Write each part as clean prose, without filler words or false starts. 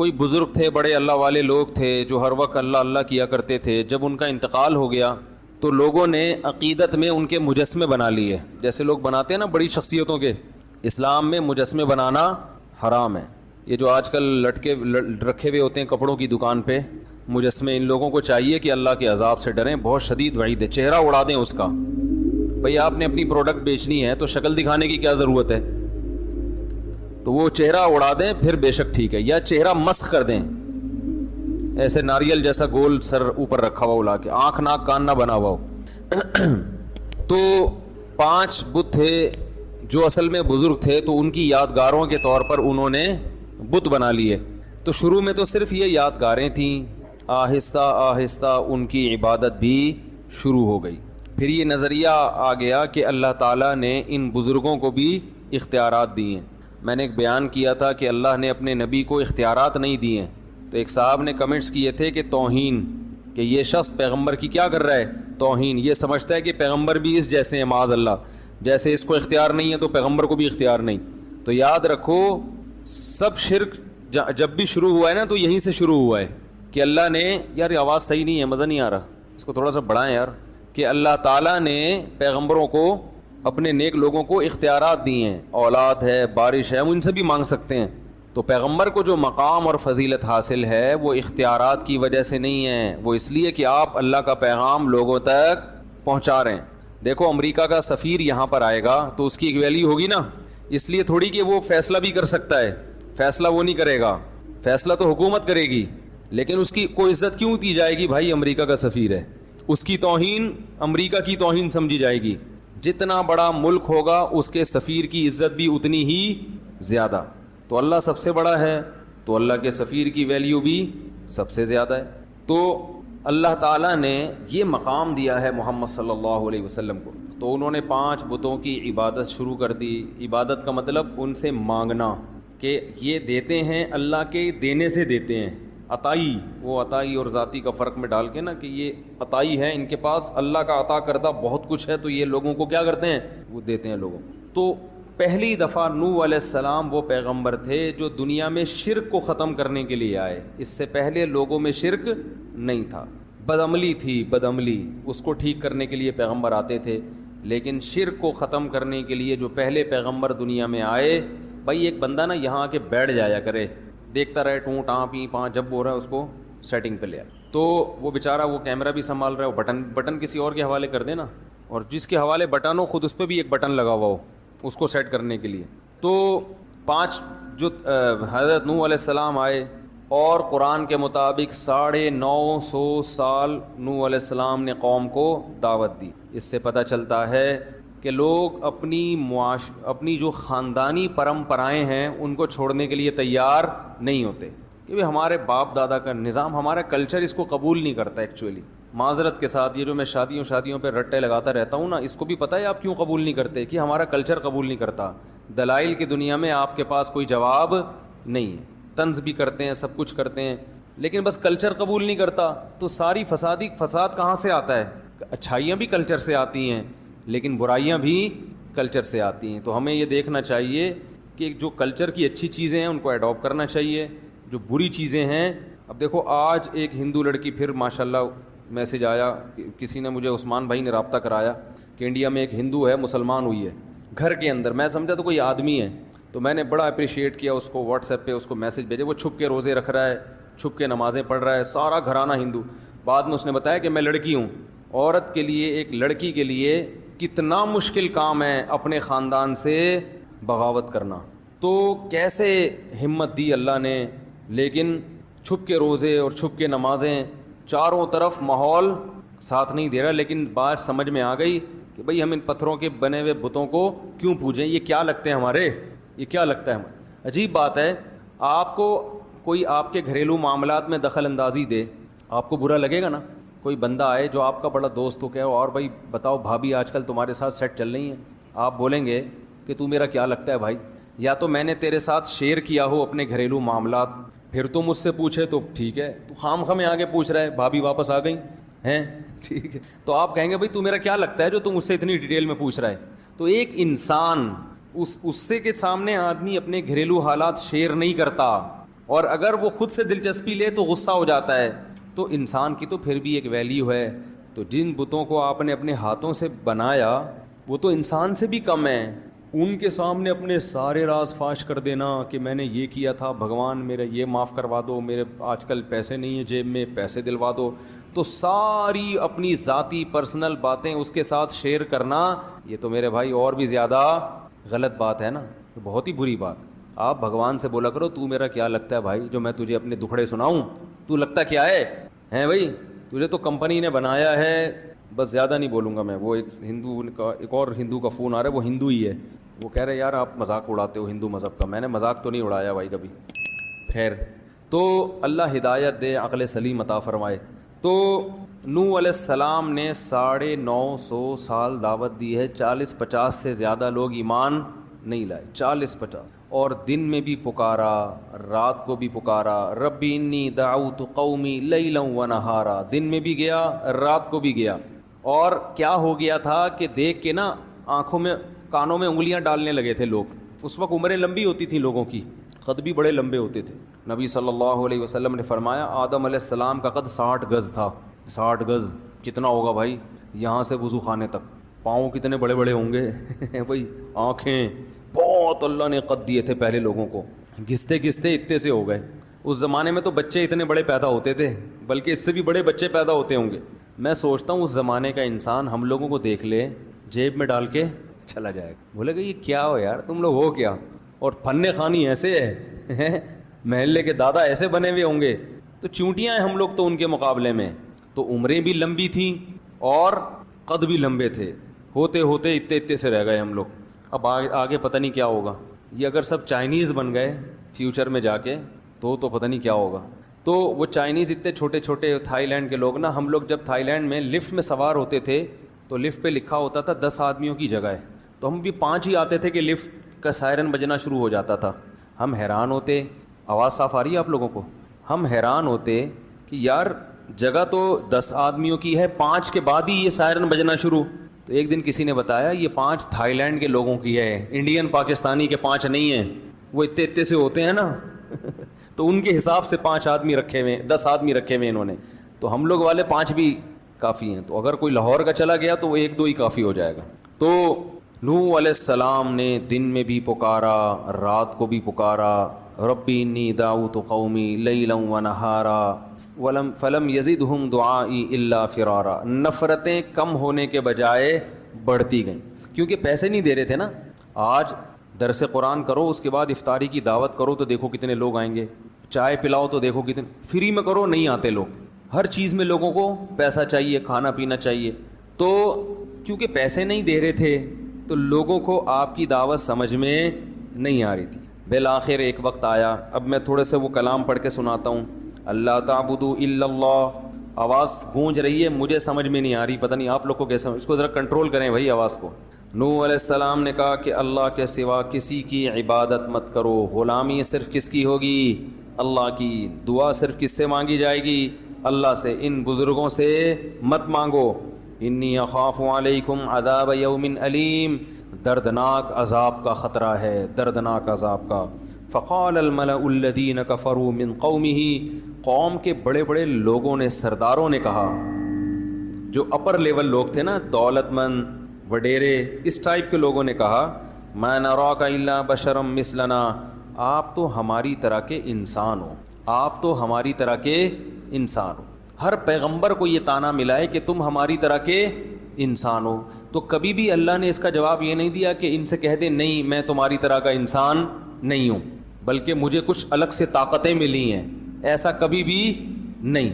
کوئی بزرگ تھے، بڑے اللہ والے لوگ تھے جو ہر وقت اللہ اللہ کیا کرتے تھے، جب ان کا انتقال ہو گیا تو لوگوں نے عقیدت میں ان کے مجسمے بنا لیے، جیسے لوگ بناتے ہیں نا بڑی شخصیتوں کے۔ اسلام میں مجسمے بنانا حرام ہے۔ یہ جو آج کل لٹکے رکھے ہوئے ہوتے ہیں کپڑوں کی دکان پہ مجسمے، ان لوگوں کو چاہیے کہ اللہ کے عذاب سے ڈریں، بہت شدید وعید ہے، چہرہ اڑا دیں اس کا۔ بھئی آپ نے اپنی پروڈکٹ بیچنی ہے تو شکل دکھانے کی کیا ضرورت ہے؟ تو وہ چہرہ اڑا دیں پھر بے شک ٹھیک ہے، یا چہرہ مسخ کر دیں، ایسے ناریل جیسا گول سر اوپر رکھا ہوا اڑا کے، آنکھ ناک کان نہ بنا ہوا ہو۔ تو 5 بت تھے جو اصل میں بزرگ تھے، تو ان کی یادگاروں کے طور پر انہوں نے بت بنا لیے۔ تو شروع میں تو صرف یہ یادگاریں تھیں، آہستہ آہستہ ان کی عبادت بھی شروع ہو گئی۔ پھر یہ نظریہ آ گیا کہ اللہ تعالیٰ نے ان بزرگوں کو بھی اختیارات دیے ہیں۔ میں نے ایک بیان کیا تھا کہ اللہ نے اپنے نبی کو اختیارات نہیں دیے ہیں، تو ایک صاحب نے کمنٹس کیے تھے کہ توہین، کہ یہ شخص پیغمبر کی کیا کر رہا ہے؟ توہین۔ یہ سمجھتا ہے کہ پیغمبر بھی اس جیسے ہیں، معاذ اللہ، جیسے اس کو اختیار نہیں ہے تو پیغمبر کو بھی اختیار نہیں۔ تو یاد رکھو سب شرک جب بھی شروع ہوا ہے نا تو یہیں سے شروع ہوا ہے کہ اللہ نے، یار یہ آواز صحیح نہیں ہے، مزہ نہیں آ رہا، اس کو تھوڑا سا بڑھائیں یار، کہ اللہ تعالیٰ نے پیغمبروں کو، اپنے نیک لوگوں کو اختیارات دیے ہیں، اولاد ہے، بارش ہے، ہم ان سے بھی مانگ سکتے ہیں۔ تو پیغمبر کو جو مقام اور فضیلت حاصل ہے وہ اختیارات کی وجہ سے نہیں ہے، وہ اس لیے کہ آپ اللہ کا پیغام لوگوں تک پہنچا رہے ہیں۔ دیکھو امریکہ کا سفیر یہاں پر آئے گا تو اس کی ایک ویلیو ہوگی نا، اس لیے تھوڑی کہ وہ فیصلہ بھی کر سکتا ہے، فیصلہ وہ نہیں کرے گا، فیصلہ تو حکومت کرے گی، لیکن اس کی کوئی عزت کیوں دی جائے گی؟ بھائی امریکہ کا سفیر ہے، اس کی توہین امریکہ کی توہین سمجھی جائے گی۔ جتنا بڑا ملک ہوگا اس کے سفیر کی عزت بھی اتنی ہی زیادہ۔ تو اللہ سب سے بڑا ہے تو اللہ کے سفیر کی ویلیو بھی سب سے زیادہ ہے۔ تو اللہ تعالیٰ نے یہ مقام دیا ہے محمد صلی اللہ علیہ وسلم کو، تو انہوں نے 5 بتوں کی عبادت شروع کر دی۔ عبادت کا مطلب ان سے مانگنا، کہ یہ دیتے ہیں، اللہ کے دینے سے دیتے ہیں، عطائی، وہ عطائی اور ذاتی کا فرق میں ڈال کے نا، کہ یہ عطائی ہے، ان کے پاس اللہ کا عطا کردہ بہت کچھ ہے، تو یہ لوگوں کو کیا کرتے ہیں؟ وہ دیتے ہیں لوگوں کو۔ تو پہلی دفعہ نوح علیہ السلام وہ پیغمبر تھے جو دنیا میں شرک کو ختم کرنے کے لیے آئے، اس سے پہلے لوگوں میں شرک نہیں تھا، بدعملی تھی، بدعملی، اس کو ٹھیک کرنے کے لیے پیغمبر آتے تھے، لیکن شرک کو ختم کرنے کے لیے جو پہلے پیغمبر دنیا میں آئے، بھائی ایک بندہ نا یہاں آ کے بیٹھ جایا کرے، دیکھتا رہے ٹوں ٹاں پی پاں، جب بول رہا ہے اس کو سیٹنگ پہ لیا، تو وہ بیچارہ وہ کیمرہ بھی سنبھال رہا ہے، وہ بٹن کسی اور کے حوالے کر دے نا، اور جس کے حوالے بٹن ہو خود اس پہ بھی ایک بٹن لگا ہوا ہو اس کو سیٹ کرنے کے لیے۔ تو 5 جو حضرت نوح علیہ السلام آئے، اور قرآن کے مطابق 950 سال نوح علیہ السلام نے قوم کو دعوت دی۔ اس سے پتہ چلتا ہے کہ لوگ اپنی جو خاندانی پرمپرائیں ہیں ان کو چھوڑنے کے لیے تیار نہیں ہوتے، کہ ہمارے باپ دادا کا نظام، ہمارا کلچر اس کو قبول نہیں کرتا۔ ایکچولی معذرت کے ساتھ یہ جو میں شادیوں پہ رٹے لگاتا رہتا ہوں نا، اس کو بھی پتہ ہے آپ کیوں قبول نہیں کرتے، کہ ہمارا کلچر قبول نہیں کرتا۔ دلائل کی دنیا میں آپ کے پاس کوئی جواب نہیں ہے، طنز بھی کرتے ہیں، سب کچھ کرتے ہیں، لیکن بس کلچر قبول نہیں کرتا۔ تو ساری فساد کہاں سے آتا ہے؟ اچھائیاں بھی کلچر سے آتی ہیں لیکن برائیاں بھی کلچر سے آتی ہیں۔ تو ہمیں یہ دیکھنا چاہیے کہ جو کلچر کی اچھی چیزیں ہیں ان کو ایڈاپٹ کرنا چاہیے، جو بری چیزیں ہیں۔ اب دیکھو آج ایک ہندو لڑکی، پھر ماشاءاللہ میسج آیا، کسی نے مجھے، عثمان بھائی نے رابطہ کرایا کہ انڈیا میں ایک ہندو ہے، مسلمان ہوئی ہے گھر کے اندر، میں سمجھا تو کوئی آدمی ہے، تو میں نے بڑا اپریشیٹ کیا اس کو، واٹس ایپ پہ اس کو میسج بھیجے، وہ چھپ کے روزے رکھ رہا ہے، چھپ کے نمازیں پڑھ رہا ہے، سارا گھرانہ ہندو۔ بعد میں اس نے بتایا کہ میں لڑکی ہوں۔ عورت کے لیے، ایک لڑکی کے لیے کتنا مشکل کام ہے اپنے خاندان سے بغاوت کرنا، تو کیسے ہمت دی اللہ نے، لیکن چھپ کے روزے اور چھپ کے نمازیں، چاروں طرف ماحول ساتھ نہیں دے رہا، لیکن بات سمجھ میں آ گئی کہ بھئی ہم ان پتھروں کے بنے ہوئے بتوں کو کیوں پوجیں، یہ کیا لگتے ہیں ہمارے، یہ کیا لگتا ہے ہمارے۔ عجیب بات ہے، آپ کو کوئی آپ کے گھریلو معاملات میں دخل اندازی دے، آپ کو برا لگے گا نا؟ کوئی بندہ آئے جو آپ کا بڑا دوست ہو، کہ اور بھائی بتاؤ بھابھی آج کل تمہارے ساتھ سیٹ چل رہی ہیں، آپ بولیں گے کہ تو میرا کیا لگتا ہے بھائی، یا تو میں نے تیرے ساتھ شیئر کیا ہو اپنے گھریلو معاملات، پھر تو مجھ سے پوچھے تو ٹھیک ہے، تو خام خواہ میں آگے پوچھ رہا ہے بھابھی واپس آ گئی ہیں، ٹھیک ہے، تو آپ کہیں گے بھائی تو میرا کیا لگتا ہے جو تم مجھ سے اتنی ڈیٹیل میں پوچھ رہا ہے۔ تو ایک انسان، اس سے کے سامنے آدمی اپنے گھریلو حالات شیئر نہیں کرتا، اور اگر وہ خود سے دلچسپی لے تو غصہ ہو جاتا ہے. تو انسان کی تو پھر بھی ایک ویلیو ہے. تو جن بتوں کو آپ نے اپنے ہاتھوں سے بنایا وہ تو انسان سے بھی کم ہیں. ان کے سامنے اپنے سارے راز فاش کر دینا کہ میں نے یہ کیا تھا، بھگوان میرا یہ معاف کروا دو، میرے آج کل پیسے نہیں ہیں جیب میں، پیسے دلوا دو. تو ساری اپنی ذاتی پرسنل باتیں اس کے ساتھ شیئر کرنا، یہ تو میرے بھائی اور بھی زیادہ غلط بات ہے نا. تو بہت ہی بری بات. آپ بھگوان سے بولا کرو تو میرا کیا لگتا ہے بھائی جو میں تجھے اپنے دکھڑے سناؤں؟ تو لگتا کیا ہے ہیں بھائی؟ تجھے تو کمپنی نے بنایا ہے. بس زیادہ نہیں بولوں گا میں. وہ ایک اور ہندو کا فون آ رہا ہے، وہ ہندو ہی ہے. وہ کہہ رہے یار آپ مذاق اڑاتے ہو ہندو مذہب کا. میں نے مذاق تو نہیں اڑایا بھائی کبھی. خیر، تو اللہ ہدایت دے، عقل سلیم عطا فرمائے. تو نوح علیہ السلام نے 950 سال دعوت دی ہے. 40-50 سے زیادہ لوگ ایمان نہیں لائے. 40-50. اور دن میں بھی پکارا، رات کو بھی پکارا. ربی انی دعوت قومی لیلا ونہارا. دن میں بھی گیا، رات کو بھی گیا. اور کیا ہو گیا تھا کہ دیکھ کے نا آنکھوں میں کانوں میں انگلیاں ڈالنے لگے تھے لوگ. اس وقت عمریں لمبی ہوتی تھیں لوگوں کی، قد بھی بڑے لمبے ہوتے تھے. نبی صلی اللہ علیہ وسلم نے فرمایا آدم علیہ السلام کا قد 60 گز تھا. 60 گز کتنا ہوگا بھائی؟ یہاں سے وضو خانے تک. پاؤں کتنے بڑے بڑے ہوں گے بھائی. آنکھیں بہت اللہ نے قد دیے تھے پہلے لوگوں کو. گھستے گھستے اتنے سے ہو گئے. اس زمانے میں تو بچے اتنے بڑے پیدا ہوتے تھے، بلکہ اس سے بھی بڑے بچے پیدا ہوتے ہوں گے. میں سوچتا ہوں اس زمانے کا انسان ہم لوگوں کو دیکھ لے، جیب میں ڈال کے چلا جائے گا. بولے گا یہ کیا ہو یار تم لوگ ہو کیا؟ اور فن خانی ایسے ہے محلے کے دادا ایسے بنے ہوئے ہوں گے. تو چونٹیاں ہیں ہم لوگ تو ان کے مقابلے میں. تو عمریں بھی لمبی تھیں اور قد بھی لمبے تھے. ہوتے ہوتے اتنے سے رہ گئے ہم لوگ. اب آگے پتہ نہیں کیا ہوگا. یہ اگر سب چائنیز بن گئے فیوچر میں جا کے تو پتہ نہیں کیا ہوگا. تو وہ چائنیز اتنے چھوٹے چھوٹے تھائی لینڈ کے لوگ نا، ہم لوگ جب تھائی لینڈ میں لفٹ میں سوار ہوتے تھے تو لفٹ پہ لکھا ہوتا تھا 10 آدمیوں کی جگہ ہے. تو ہم بھی 5 ہی آتے تھے کہ لفٹ کا سائرن بجنا شروع ہو جاتا تھا. ہم حیران ہوتے. آواز صاف آ رہی ہے آپ لوگوں کو؟ ہم حیران ہوتے کہ یار جگہ تو 10 آدمیوں کی ہے، 5 کے بعد ہی یہ سائرن بجنا شروع. تو ایک دن کسی نے بتایا یہ 5 تھائی لینڈ کے لوگوں کی ہے، انڈین پاکستانی کے 5 نہیں ہیں. وہ اتنے سے ہوتے ہیں نا تو ان کے حساب سے 5 آدمی رکھے ہوئے، 10 آدمی رکھے ہوئے انہوں نے. تو ہم لوگ والے 5 بھی کافی ہیں. تو اگر کوئی لاہور کا چلا گیا تو وہ 1-2 ہی کافی ہو جائے گا. تو نوح علیہ السلام نے دن میں بھی پکارا، رات کو بھی پکارا. ربی انی دعوت قومی لیلا ونہارا فلم یزدہم دعائی الا فرارا. نفرتیں کم ہونے کے بجائے بڑھتی گئیں، کیونکہ پیسے نہیں دے رہے تھے نا. آج درس قرآن کرو، اس کے بعد افطاری کی دعوت کرو تو دیکھو کتنے لوگ آئیں گے. چائے پلاؤ تو دیکھو کتنے. فری میں کرو نہیں آتے لوگ. ہر چیز میں لوگوں کو پیسہ چاہیے، کھانا پینا چاہیے. تو کیونکہ پیسے نہیں دے رہے تھے تو لوگوں کو آپ کی دعوت سمجھ میں نہیں آ رہی تھی. بالآخر ایک وقت آیا. اب میں تھوڑے سے وہ کلام پڑھ کے سناتا ہوں. اللہ تعبدوا الا اللہ. آواز گونج رہی ہے، مجھے سمجھ میں نہیں آ رہی، پتہ نہیں آپ لوگ کو کیسے. اس کو ذرا کنٹرول کریں بھائی آواز کو. نوح علیہ السلام نے کہا کہ اللہ کے سوا کسی کی عبادت مت کرو. غلامی صرف کس کی ہوگی؟ اللہ کی. دعا صرف کس سے مانگی جائے گی؟ اللہ سے. ان بزرگوں سے مت مانگو. انی اخاف علیکم عذاب یوم علیم. دردناک عذاب کا خطرہ ہے، دردناک عذاب کا. فقال الملأ الذین کفروا من قومہ. قوم کے بڑے بڑے لوگوں نے، سرداروں نے کہا، جو اپر لیول لوگ تھے نا، دولت مند وڈیرے، اس ٹائپ کے لوگوں نے کہا، ما نراک الا بشرا مثلنا. آپ تو ہماری طرح کے انسان ہو، آپ تو ہماری طرح کے انسان ہو. ہر پیغمبر کو یہ طعنہ ملا ہے کہ تم ہماری طرح کے انسان ہو. تو کبھی بھی اللہ نے اس کا جواب یہ نہیں دیا کہ ان سے کہہ دیں نہیں میں تمہاری طرح کا انسان نہیں ہوں، بلکہ مجھے کچھ الگ سے طاقتیں ملی ہیں. ایسا کبھی بھی نہیں.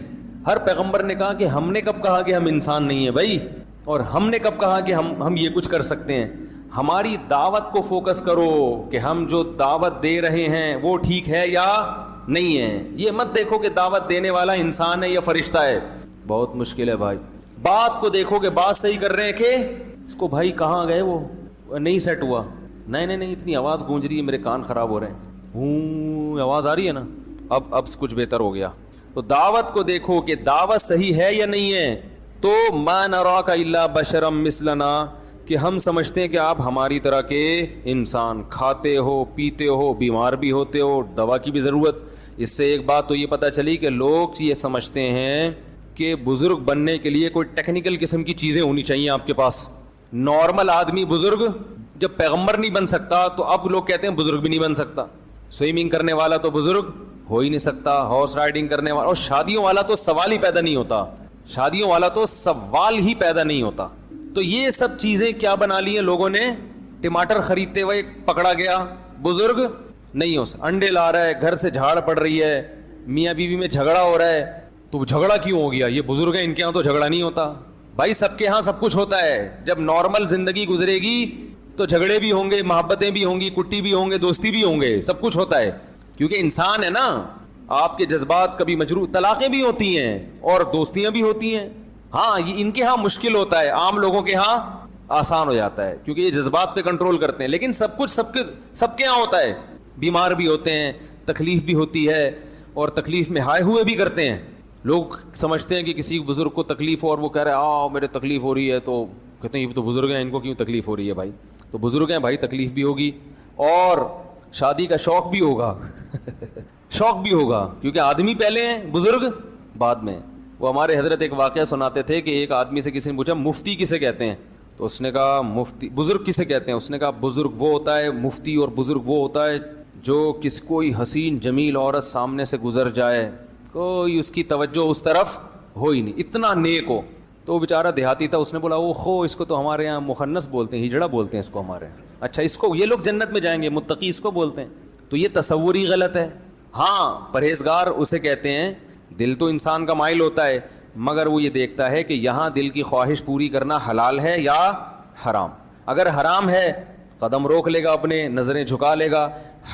ہر پیغمبر نے کہا کہ ہم نے کب کہا کہ ہم انسان نہیں ہیں بھائی، اور ہم نے کب کہا کہ ہم یہ کچھ کر سکتے ہیں. ہماری دعوت کو فوکس کرو کہ ہم جو دعوت دے رہے ہیں وہ ٹھیک ہے یا نہیں ہے. یہ مت دیکھو کہ دعوت دینے والا انسان ہے یا فرشتہ ہے. بہت مشکل ہے بھائی. بات کو دیکھو کہ بات صحیح کر رہے ہیں کہ اس کو بھائی کہاں گئے وہ نہیں سیٹ ہوا. نہیں اتنی آواز گونج رہی ہے، میرے کان خراب ہو رہے ہیں. آواز آ رہی ہے نا؟ اب کچھ بہتر ہو گیا. تو دعوت کو دیکھو کہ دعوت صحیح ہے یا نہیں ہے. تو ما نراک الا بشرا مثلنا، کہ ہم سمجھتے ہیں کہ آپ ہماری طرح کے انسان، کھاتے ہو، پیتے ہو، بیمار بھی ہوتے ہو، دوا کی بھی ضرورت. اس سے ایک بات تو یہ پتہ چلی کہ لوگ یہ سمجھتے ہیں کہ بزرگ بننے کے لیے کوئی ٹیکنیکل قسم کی چیزیں ہونی چاہیے آپ کے پاس. نارمل آدمی بزرگ جب پیغمبر نہیں بن سکتا تو اب لوگ کہتے ہیں بزرگ بھی نہیں بن سکتا. سوئمنگ کرنے والا تو بزرگ ہو ہی نہیں سکتا, ہارس رائڈنگ کرنے والا, اور شادیوں والا تو سوال ہی پیدا نہیں ہوتا, شادیوں والا تو سوال ہی پیدا نہیں ہوتا. تو یہ سب چیزیں کیا بنا لی ہیں لوگوں نے, ٹماٹر خریدتے ہوئے پکڑا گیا بزرگ نہیں ہو سکتا, انڈے لا رہا ہے, گھر سے جھاڑ پڑ رہی ہے, میاں بیوی میں جھگڑا ہو رہا ہے, تو جھگڑا کیوں ہو گیا, یہ بزرگ ہیں ان کے ہاں تو جھگڑا نہیں ہوتا. بھائی سب کے ہاں سب کچھ ہوتا ہے, جب نارمل زندگی گزرے گی تو جھگڑے بھی ہوں گے, محبتیں بھی ہوں گی, کٹی بھی ہوں گے, دوستی بھی ہوں گے, سب کچھ ہوتا ہے, کیونکہ انسان ہے نا. آپ کے جذبات کبھی مجروح, طلاقیں بھی ہوتی ہیں اور دوستیاں بھی ہوتی ہیں. ہاں یہ ان کے ہاں مشکل ہوتا ہے, عام لوگوں کے ہاں آسان ہو جاتا ہے کیونکہ یہ جذبات پہ کنٹرول کرتے ہیں. لیکن سب کچھ سب کے ہاں ہوتا ہے, بیمار بھی ہوتے ہیں, تکلیف بھی ہوتی ہے, اور تکلیف میں ہائے ہوئے بھی کرتے ہیں. لوگ سمجھتے ہیں کہ کسی بزرگ کو تکلیف ہو اور وہ کہہ رہے ہیں آؤ میرے تکلیف ہو رہی ہے, تو کہتے ہیں یہ تو بزرگ ہیں, ان کو کیوں تکلیف ہو رہی ہے. بھائی تو بزرگ ہیں بھائی, تکلیف بھی ہوگی اور شادی کا شوق بھی ہوگا شوق بھی ہوگا, کیونکہ آدمی پہلے ہیں, بزرگ بعد میں. وہ ہمارے حضرت ایک واقعہ سناتے تھے کہ ایک آدمی سے کسی نے پوچھا مفتی کسے کہتے ہیں, تو اس نے کہا مفتی, بزرگ کسے کہتے ہیں, اس نے کہا بزرگ وہ ہوتا ہے مفتی, اور بزرگ وہ ہوتا ہے جو کوئی حسین جمیل عورت سامنے سے گزر جائے, کوئی اس کی توجہ اس طرف ہو ہی نہیں, اتنا نیک ہو. تو وہ بیچارہ دیہاتی تھا, اس نے بولا او خو اس کو تو ہمارے یہاں مخنث بولتے ہیں, ہجڑا بولتے ہیں اس کو ہمارے یہاں. اچھا اس کو یہ لوگ جنت میں جائیں گے, متقی اس کو بولتے ہیں. تو یہ تصور ہی غلط ہے. ہاں پرہیزگار اسے کہتے ہیں, دل تو انسان کا مائل ہوتا ہے, مگر وہ یہ دیکھتا ہے کہ یہاں دل کی خواہش پوری کرنا حلال ہے یا حرام. اگر حرام ہے قدم روک لے گا, اپنے نظریں جھکا لے گا.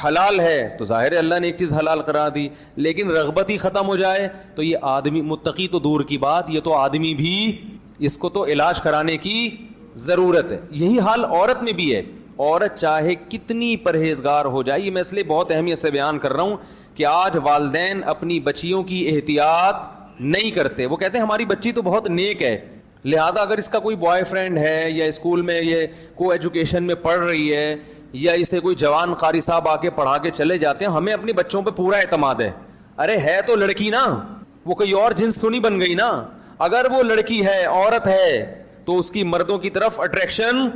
حلال ہے تو ظاہر ہے اللہ نے ایک چیز حلال قرار دی, لیکن رغبت ہی ختم ہو جائے تو یہ آدمی, متقی تو دور کی بات, یہ تو آدمی بھی, اس کو تو علاج کرانے کی ضرورت ہے. یہی حال عورت میں بھی ہے. عورت چاہے کتنی پرہیزگار ہو جائے, یہ میں اس لیے بہت اہمیت سے بیان کر رہا ہوں کہ آج والدین اپنی بچیوں کی احتیاط نہیں کرتے. وہ کہتے ہیں ہماری بچی تو بہت نیک ہے, لہذا اگر اس کا کوئی بوائے فرینڈ ہے یا اسکول میں یہ کو ایجوکیشن میں پڑھ رہی ہے یا اسے کوئی جوان قاری صاحب آ کے پڑھا کے چلے جاتے ہیں, ہمیں اپنی بچوں پہ پورا اعتماد ہے. ارے ہے تو لڑکی نا, وہ کوئی اور جنس تو نہیں بن گئی نا. اگر وہ لڑکی ہے, عورت ہے, تو اس کی مردوں کی طرف اٹریکشن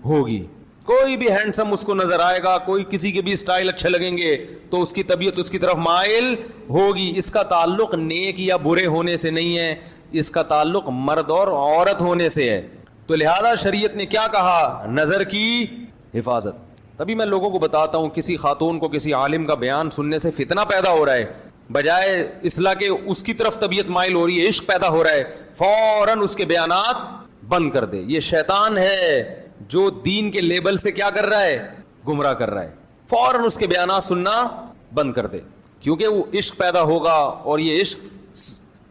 ہوگی. کوئی بھی ہینڈسم اس کو نظر آئے گا, کوئی کسی کے بھی اسٹائل اچھے لگیں گے تو اس کی طبیعت اس کی طرف مائل ہوگی. اس کا تعلق نیک یا برے ہونے سے نہیں ہے, اس کا تعلق مرد اور عورت ہونے سے ہے. تو لہذا شریعت نے کیا کہا, نظر کی حفاظت. تبھی میں لوگوں کو بتاتا ہوں, کسی خاتون کو کسی عالم کا بیان سننے سے فتنہ پیدا ہو رہا ہے, بجائے اصلاح کے اس کی طرف طبیعت مائل ہو رہی ہے, عشق پیدا ہو رہا ہے, فوراً اس کے بیانات بند کر دے. یہ شیطان ہے جو دین کے لیبل سے کیا کر رہا ہے, گمراہ کر رہا ہے. فوراً اس کے بیانات سننا بند کر دے, کیونکہ وہ عشق پیدا ہوگا اور یہ عشق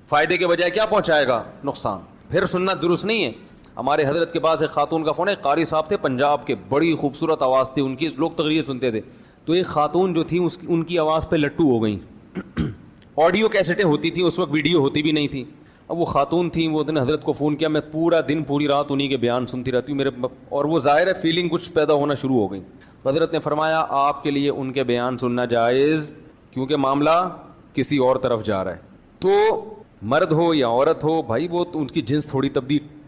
فائدے کے بجائے کیا پہنچائے گا, نقصان. پھر سننا درست نہیں ہے. ہمارے حضرت کے پاس ایک خاتون کا فون ہے, قاری صاحب تھے پنجاب کے, بڑی خوبصورت آواز تھی ان کی, لوگ تقریر سنتے تھے. تو ایک خاتون جو تھی ان کی آواز پہ لٹو ہو گئیں. آڈیو کیسٹیں ہوتی تھیں اس وقت, ویڈیو ہوتی بھی نہیں تھی. اب وہ خاتون تھیں, وہ نے حضرت کو فون کیا, میں پورا دن پوری رات انہی کے بیان سنتی رہتی ہوں میرے, اور وہ ظاہر ہے فیلنگ کچھ پیدا ہونا شروع ہو گئی. تو حضرت نے فرمایا آپ کے لیے ان کے بیان سننا جائز, کیونکہ معاملہ کسی اور طرف جا رہا ہے. تو مرد ہو یا عورت ہو بھائی, وہ ان کی جنس تھوڑی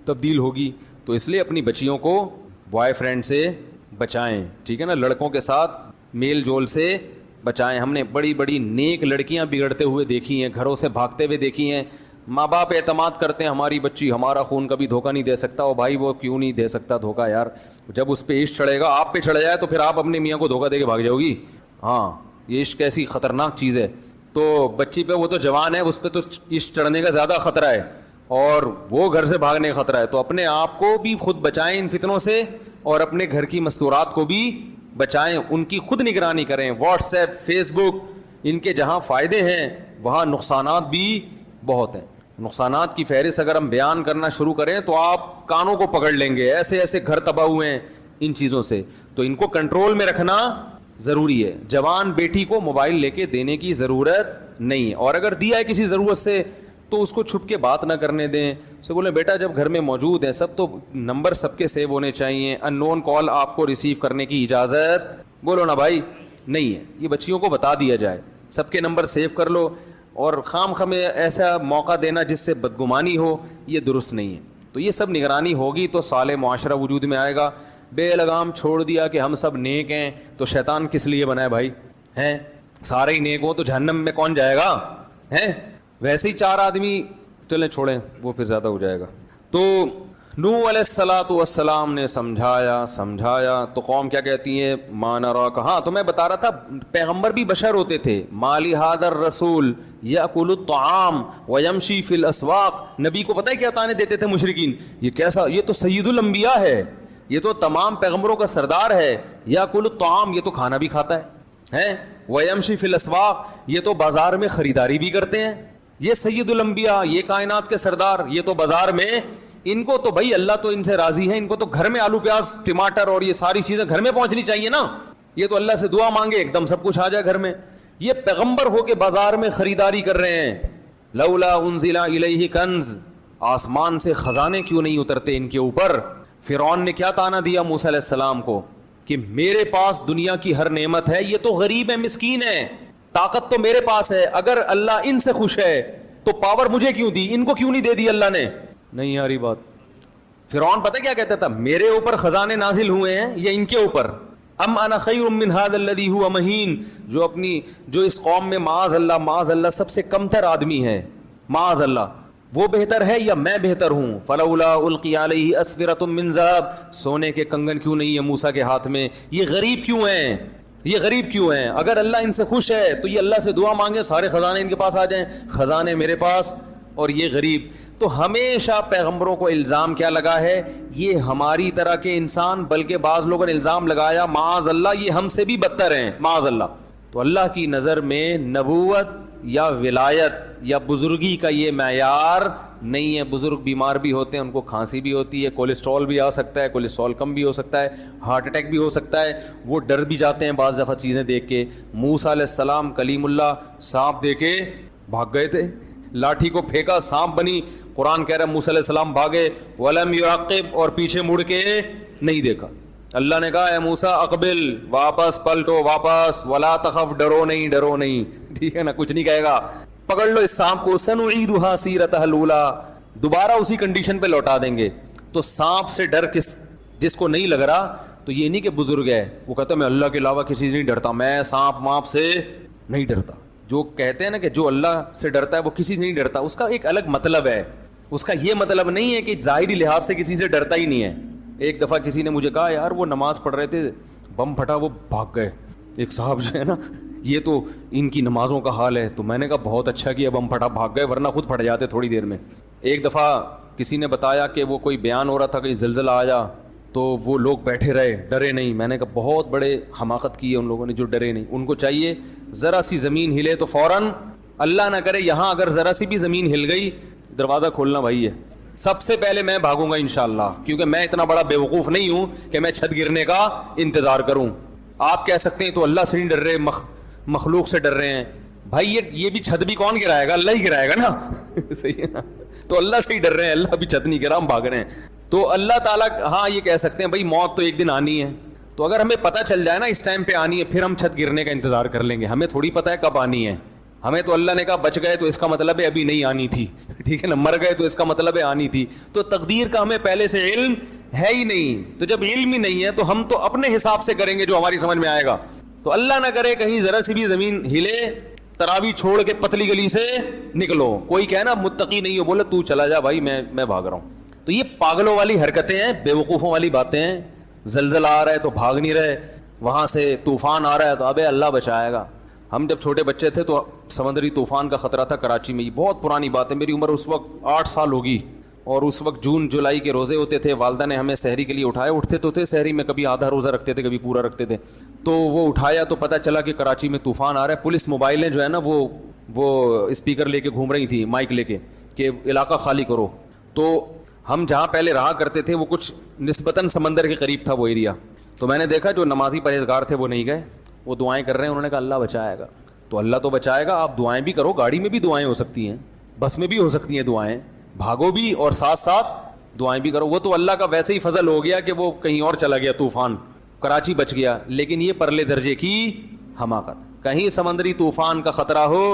تبدیل ہوگی, تو اس لیے اپنی بچیوں کو بوائے فرینڈ سے بچائیں, ٹھیک ہے نا, لڑکوں کے ساتھ میل جول سے بچائیں. ہم نے بڑی بڑی نیک لڑکیاں بگڑتے ہوئے دیکھی ہیں, گھروں سے بھاگتے ہوئے دیکھی ہیں. ماں باپ اعتماد کرتے ہیں ہماری بچی ہمارا خون کبھی دھوکہ نہیں دے سکتا. اور بھائی وہ کیوں نہیں دے سکتا دھوکہ یار, جب اس پہ عشق چڑھے گا, آپ پہ چڑھ جائے تو پھر آپ اپنے میاں کو دھوکہ دے کے بھاگ جاؤ گی. ہاں یہ عشق ایسی خطرناک چیز ہے. تو بچی پہ, وہ تو جوان ہے, اس پہ تو عشق چڑھنے کا زیادہ خطرہ ہے اور وہ گھر سے بھاگنے کا خطرہ ہے. تو اپنے آپ کو بھی خود بچائیں ان فتنوں سے, اور اپنے گھر کی مستورات کو بھی بچائیں, ان کی خود نگرانی کریں. واٹس ایپ, فیس بک, ان کے جہاں فائدے ہیں وہاں نقصانات بھی بہت ہیں. نقصانات کی فہرست اگر ہم بیان کرنا شروع کریں تو آپ کانوں کو پکڑ لیں گے, ایسے ایسے گھر تباہ ہوئے ہیں ان چیزوں سے. تو ان کو کنٹرول میں رکھنا ضروری ہے. جوان بیٹی کو موبائل لے کے دینے کی ضرورت نہیں ہے, اور اگر دیا ہے کسی ضرورت سے تو اس کو چھپ کے بات نہ کرنے دیں. اسے بولیں بیٹا جب گھر میں موجود ہیں سب, تو نمبر سب کے سیو ہونے چاہیے, ان نون کال آپ کو ریسیو کرنے کی اجازت بولو نا بھائی نہیں ہے. یہ بچیوں کو بتا دیا جائے. سب کے نمبر سیو کر لو اور خام خواہ ایسا موقع دینا جس سے بدگمانی ہو، یہ درست نہیں ہے. تو یہ سب نگرانی ہوگی تو صالح معاشرہ وجود میں آئے گا. بے لگام چھوڑ دیا کہ ہم سب نیک ہیں تو شیطان کس لیے بنا ہے بھائی؟ ہیں سارے ہی نیک ہو تو جہنم میں کون جائے گا؟ ہیں ویسے ہی 4 آدمی، چلیں چھوڑیں وہ پھر زیادہ ہو جائے گا. تو نوح علیہ الصلوۃ والسلام نے سمجھایا تو قوم کیا کہتی ہے؟ ما نراک. ہاں تو میں بتا رہا تھا پیغمبر بھی بشر ہوتے تھے. مالی ھذا الرسول یاکل الطعام ویمشی فی الاسواق. نبی کو پتہ ہے کیا تانے دیتے تھے مشرکین؟ یہ کیسا، یہ تو سید الانبیاء ہے، یہ تو تمام پیغمبروں کا سردار ہے. یاکل الطعام، یہ تو کھانا بھی کھاتا ہے. ویمشی فی الاسواق، یہ تو بازار میں خریداری بھی کرتے ہیں. یہ سید الانبیاء، یہ کائنات کے سردار، یہ تو بازار میں، ان کو تو بھائی اللہ تو ان سے راضی ہے، ان کو تو گھر میں آلو پیاز ٹماٹر اور یہ ساری چیزیں گھر میں پہنچنی چاہیے نا. یہ تو اللہ سے دعا مانگے ایک دم سب کچھ آ جائے گھر میں. یہ پیغمبر ہو کے بازار میں خریداری کر رہے ہیں. لولا انزل الیہ کنز، آسمان سے خزانے کیوں نہیں اترتے ان کے اوپر؟ فرعون نے کیا تانا دیا موسیٰ علیہ السلام کو کہ میرے پاس دنیا کی ہر نعمت ہے، یہ تو غریب ہے، مسکین ہے، طاقت تو میرے پاس ہے، اگر اللہ ان سے خوش ہے تو پاور مجھے کیوں دی، ان کو کیوں نہیں دے دی اللہ نے؟ نہیں آ رہی بات. فرعون پتہ کیا کہتا تھا؟ میرے اوپر خزانے نازل ہوئے ہیں یا ان کے اوپر؟ ام انا خیر من ھذا الذی ھو مہین. جو اس قوم میں معاذ اللہ سب سے کمتر آدمی ہے، معاذ اللہ، وہ بہتر ہے یا میں بہتر ہوں؟ فلولا القی علیہ اسورۃ من ذہب. سونے کے کنگن کیوں نہیں ہے موسیٰ کے ہاتھ میں؟ یہ غریب کیوں ہیں؟ اگر اللہ ان سے خوش ہے تو یہ اللہ سے دعا مانگے سارے خزانے ان کے پاس آ جائیں، خزانے میرے پاس اور یہ غریب. تو ہمیشہ پیغمبروں کو الزام کیا لگا ہے؟ یہ ہماری طرح کے انسان، بلکہ بعض لوگوں نے الزام لگایا معاذ اللہ یہ ہم سے بھی بدتر ہیں، معاذ اللہ. تو اللہ کی نظر میں نبوت یا ولایت یا بزرگی کا یہ معیار نہیں ہے. بزرگ بیمار بھی ہوتے ہیں، ان کو کھانسی بھی ہوتی ہے، کولیسٹرول بھی آ سکتا ہے، کولیسٹرول کم بھی ہو سکتا ہے، ہارٹ اٹیک بھی ہو سکتا ہے، وہ ڈر بھی جاتے ہیں بعض دفعہ چیزیں دیکھ کے. موسیٰ علیہ السلام کلیم اللہ سانپ دے کے بھاگ گئے تھے، لاٹھی کو پھینکا سانپ بنی. قرآن کہہ رہا ہے موسیٰ علیہ السلام بھاگے، ولم یعقب، اور پیچھے مڑ کے نہیں دیکھا. اللہ نے کہا اے موسیٰ اقبل، واپس پلٹو، واپس، ولا تخف، ڈرو نہیں. ٹھیک ہے نا، کچھ نہیں کہے گا. پکڑ لو اس سانپ کو، سنعیدھا سیرتھا الاولیٰ، دوبارہ اسی کنڈیشن پہ لوٹا دیں گے. تو سانپ سے ڈر جس کو نہیں لگ رہا تو یہ نہیں کہ بزرگ ہے، وہ کہتا ہے میں اللہ کے علاوہ کسی سے نہیں ڈرتا، میں سانپ وانپ سے نہیں ڈرتا. جو کہتے ہیں نا کہ جو اللہ سے ڈرتا ہے وہ کسی سے نہیں ڈرتا، اس کا ایک الگ مطلب ہے. اس کا یہ مطلب نہیں ہے کہ ظاہری لحاظ سے کسی سے ڈرتا ہی نہیں ہے. ایک دفعہ کسی نے مجھے کہا یار وہ نماز پڑھ رہے تھے، بم پھٹا، وہ بھاگ گئے. ایک صاحب جو ہے نا، یہ تو ان کی نمازوں کا حال ہے. تو میں نے کہا بہت اچھا کیا بم پھٹا، بھاگ گئے، ورنہ خود پھٹ جاتے تھوڑی دیر میں. ایک دفعہ کسی نے بتایا کہ وہ کوئی بیان ہو رہا تھا کہ زلزلہ آیا تو وہ لوگ بیٹھے رہے، ڈرے نہیں. میں نے کہا بہت بڑے حماقت کی ہے ان لوگوں نے جو ڈرے نہیں. ان کو چاہیے ذرا سی زمین ہلے تو فوراً، اللہ نہ کرے یہاں اگر ذرا سی بھی زمین ہل گئی، دروازہ کھولنا بھائی ہے، سب سے پہلے میں بھاگوں گا انشاءاللہ، کیونکہ میں اتنا بڑا بیوقوف نہیں ہوں کہ میں چھت گرنے کا انتظار کروں. آپ کہہ سکتے ہیں تو اللہ سے نہیں ڈر رہے، مخلوق سے ڈر رہے ہیں. بھائی یہ بھی چھت بھی کون گرائے گا؟ اللہ ہی گرائے گا نا. صحیح ہے نا؟ تو اللہ سے ہی ڈر رہے ہیں، اللہ بھی چھت نہیں گرا، ہم بھاگ رہے ہیں. تو اللہ تعالیٰ ہاں یہ کہہ سکتے ہیں بھائی موت تو ایک دن آنی ہے. تو اگر ہمیں پتہ چل جائے نا اس ٹائم پہ آنی ہے، پھر ہم چھت گرنے کا انتظار کر لیں گے. ہمیں تھوڑی پتہ ہے کب آنی ہے. ہمیں تو اللہ نے کہا بچ گئے تو اس کا مطلب ہے ابھی نہیں آنی تھی. ٹھیک ہے نا؟ مر گئے تو اس کا مطلب ہے آنی تھی. تو تقدیر کا ہمیں پہلے سے علم ہے ہی نہیں. تو جب علم ہی نہیں ہے تو ہم تو اپنے حساب سے کریں گے جو ہماری سمجھ میں آئے گا. تو اللہ نہ کرے کہیں ذرا سی بھی زمین ہلے، تراویح چھوڑ کے پتلی گلی سے نکلو. کوئی کہے نا متقی نہیں ہو، بولے تو چلا جا بھائی، میں بھاگ رہا ہوں. تو یہ پاگلوں والی حرکتیں ہیں، بیوقوفوں والی باتیں ہیں. زلزلہ آ رہا ہے تو بھاگ نہیں رہے، وہاں سے طوفان آ رہا ہے تو ابے اللہ بچائے گا. ہم جب چھوٹے بچے تھے تو سمندری طوفان کا خطرہ تھا کراچی میں. یہ بہت پرانی بات ہے، میری عمر اس وقت 8 سال ہوگی، اور اس وقت جون جولائی کے روزے ہوتے تھے. والدہ نے ہمیں سحری کے لیے اٹھایا، اٹھتے تو تھے سحری میں، کبھی آدھا روزہ رکھتے تھے کبھی پورا رکھتے تھے. تو وہ اٹھایا تو پتہ چلا کہ کراچی میں طوفان آ رہا ہے. پولیس موبائلیں جو ہے نا وہ اسپیکر لے کے گھوم رہی تھی، مائک لے کے، کہ علاقہ خالی کرو. تو ہم جہاں پہلے رہا کرتے تھے وہ کچھ نسبتاً سمندر کے قریب تھا وہ ایریا. تو میں نے دیکھا جو نمازی پرہیزگار تھے وہ نہیں گئے، وہ دعائیں کر رہے ہیں. انہوں نے کہا اللہ بچائے گا. تو اللہ تو بچائے گا، آپ دعائیں بھی کرو. گاڑی میں بھی دعائیں ہو سکتی ہیں، بس میں بھی ہو سکتی ہیں دعائیں، بھاگو بھی اور ساتھ ساتھ دعائیں بھی کرو. وہ تو اللہ کا ویسے ہی فضل ہو گیا کہ وہ کہیں اور چلا گیا طوفان، کراچی بچ گیا. لیکن یہ پرلے درجے کی حماقت. کہیں سمندری طوفان کا خطرہ ہو,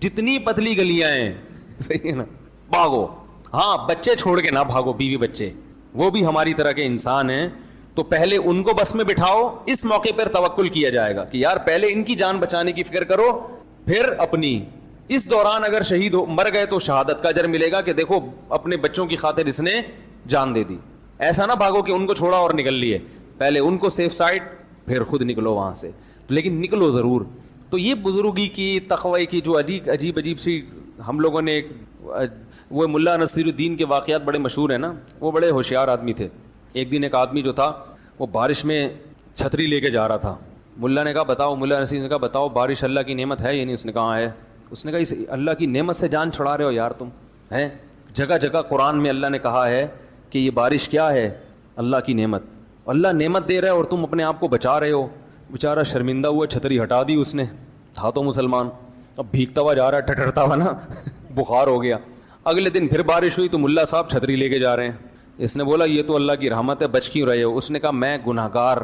جتنی پتلی گلیاں ہیں, صحیح ہے نا, بھاگو. ہاں بچے چھوڑ کے نہ بھاگو, بیوی بچے وہ بھی ہماری طرح کے انسان ہیں, تو پہلے ان کو بس میں بٹھاؤ. اس موقع پر توکل کیا جائے گا کہ یار پہلے ان کی جان بچانے کی فکر کرو, پھر اپنی. اس دوران اگر شہید ہو مر گئے تو شہادت کا اجر ملے گا کہ دیکھو اپنے بچوں کی خاطر اس نے جان دے دی. ایسا نہ بھاگو کہ ان کو چھوڑا اور نکل لیے, پہلے ان کو سیف سائڈ, پھر خود نکلو وہاں سے, لیکن نکلو ضرور. تو یہ بزرگی کی, تقوی کی جو عجیب سی ہم لوگوں نے, وہ ملا نصیر الدین کے واقعات بڑے مشہور ہیں نا, وہ بڑے ہوشیار آدمی تھے. ایک دن ایک آدمی جو تھا وہ بارش میں چھتری لے کے جا رہا تھا. ملا نے کہا بتاؤ, ملا نصیر نے کہا بتاؤ بارش اللہ کی نعمت ہے یا نہیں؟ اس نے کہا ہے. اس نے کہا اس اللہ کی نعمت سے جان چھڑا رہے ہو یار تم ہیں. جگہ جگہ قرآن میں اللہ نے کہا ہے کہ یہ بارش کیا ہے, اللہ کی نعمت. اللہ نعمت دے رہا ہے اور تم اپنے آپ کو بچا رہے ہو. بیچارہ شرمندہ ہوا, چھتری ہٹا دی اس نے, تھا تو مسلمان, اب بھیگتا ہوا جا رہا ہے, ٹٹرتا ہوا نا, بخار ہو گیا. اگلے دن پھر بارش ہوئی تو ملا صاحب چھتری لے کے جا رہے ہیں. اس نے بولا یہ تو اللہ کی رحمت ہے, بچ کیوں رہے ہو؟ اس نے کہا میں گناہ گار,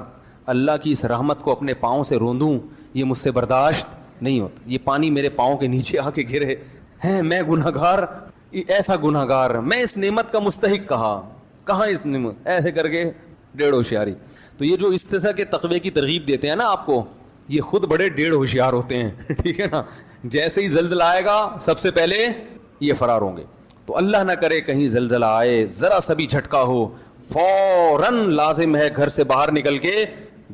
اللہ کی اس رحمت کو اپنے پاؤں سے روندوں یہ مجھ سے برداشت نہیں ہوتا. یہ پانی میرے پاؤں کے نیچے آ کے گرے ہیں, میں گناہ گار, ایسا گناہ گار, میں اس نعمت کا مستحق کہاں اس نعمت, ایسے کر کے ڈیڑھ ہوشیاری. تو یہ جو استثاء کے تقوی کی ترغیب دیتے ہیں نا آپ کو, یہ خود بڑے ڈیڑھ ہوشیار ہوتے ہیں, ٹھیک ہے نا. جیسے ہی زلزلہ آئے گا سب سے پہلے یہ فرار ہوں گے. تو اللہ نہ کرے کہیں زلزلہ آئے, ذرا سا بھی جھٹکا ہو, فوراً لازم ہے گھر سے باہر نکل کے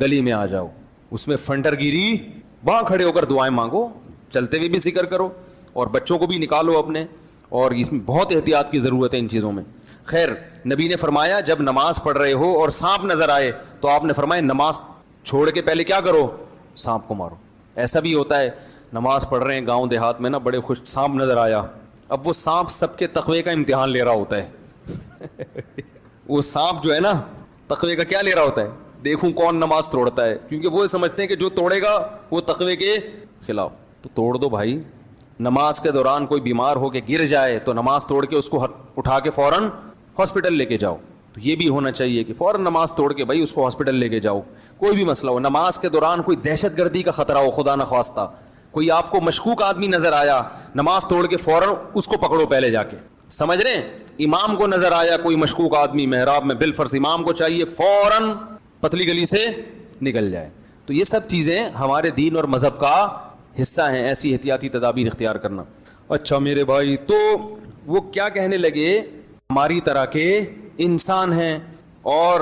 گلی میں آ جاؤ. اس میں فنٹر گیری, وہاں کھڑے ہو کر دعائیں مانگو, چلتے ہوئے بھی ذکر کرو, اور بچوں کو بھی نکالو اپنے, اور اس میں بہت احتیاط کی ضرورت ہے ان چیزوں میں. خیر, نبی نے فرمایا جب نماز پڑھ رہے ہو اور سانپ نظر آئے تو آپ نے فرمایا نماز چھوڑ کے پہلے کیا کرو, سانپ کو مارو. ایسا بھی ہوتا ہے نماز پڑھ رہے ہیں گاؤں دیہات میں نا, بڑے خوش سانپ نظر آیا, اب وہ سانپ سب کے تقوی کا امتحان لے رہا ہوتا ہے. وہ سانپ جو ہے نا تقوی کا کیا لے رہا ہوتا ہے, دیکھوں کون نماز توڑتا ہے, کیونکہ وہ سمجھتے ہیں کہ جو توڑے گا وہ تقوی کے خلاف. تو توڑ دو بھائی. نماز کے دوران کوئی بیمار ہو کے گر جائے تو نماز توڑ کے اس کو اٹھا کے فوراً ہاسپٹل لے کے جاؤ. تو یہ بھی ہونا چاہیے کہ فوراً نماز توڑ کے بھائی اس کو ہاسپٹل لے کے جاؤ. کوئی بھی مسئلہ ہو, نماز کے دوران کوئی دہشت گردی کا خطرہ ہو, خدا نخواستہ کوئی آپ کو مشکوک آدمی نظر آیا, نماز توڑ کے فوراً اس کو پکڑو پہلے جا کے. سمجھ رہے ہیں, امام کو نظر آیا کوئی مشکوک آدمی محراب میں, بالفرض امام کو چاہیے فوراً پتلی گلی سے نکل جائے. تو یہ سب چیزیں ہمارے دین اور مذہب کا حصہ ہیں, ایسی احتیاطی تدابیر اختیار کرنا. اچھا میرے بھائی, تو وہ کیا کہنے لگے, ہماری طرح کے انسان ہیں, اور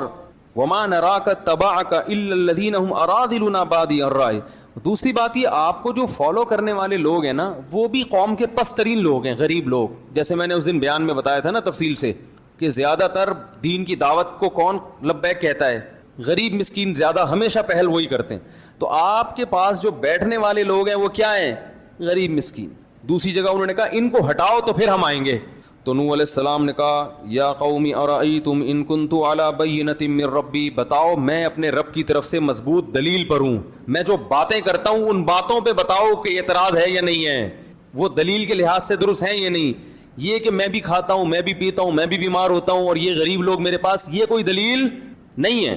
وما نراک تبعک الا الذین هم اراذلنا بادی الرائے. دوسری بات یہ, آپ کو جو فالو کرنے والے لوگ ہیں نا وہ بھی قوم کے پست ترین لوگ ہیں, غریب لوگ. جیسے میں نے اس دن بیان میں بتایا تھا نا تفصیل سے کہ زیادہ تر دین کی دعوت کو کون لبیک کہتا ہے, غریب مسکین زیادہ ہمیشہ پہل وہی کرتے ہیں. تو آپ کے پاس جو بیٹھنے والے لوگ ہیں وہ کیا ہیں, غریب مسکین. دوسری جگہ انہوں نے کہا ان کو ہٹاؤ تو پھر ہم آئیں گے. تو نوح علیہ السلام نے کہا یا قوم ارأیتم ان کنت علی بینۃ من ربی, بتاؤ میں اپنے رب کی طرف سے مضبوط دلیل پر ہوں, میں جو باتیں کرتا ہوں ان باتوں پہ بتاؤ کہ اعتراض ہے یا نہیں ہے, وہ دلیل کے لحاظ سے درست ہیں یا نہیں. یہ کہ میں بھی کھاتا ہوں, میں بھی پیتا ہوں, میں بھی بیمار ہوتا ہوں اور یہ غریب لوگ میرے پاس, یہ کوئی دلیل نہیں ہے.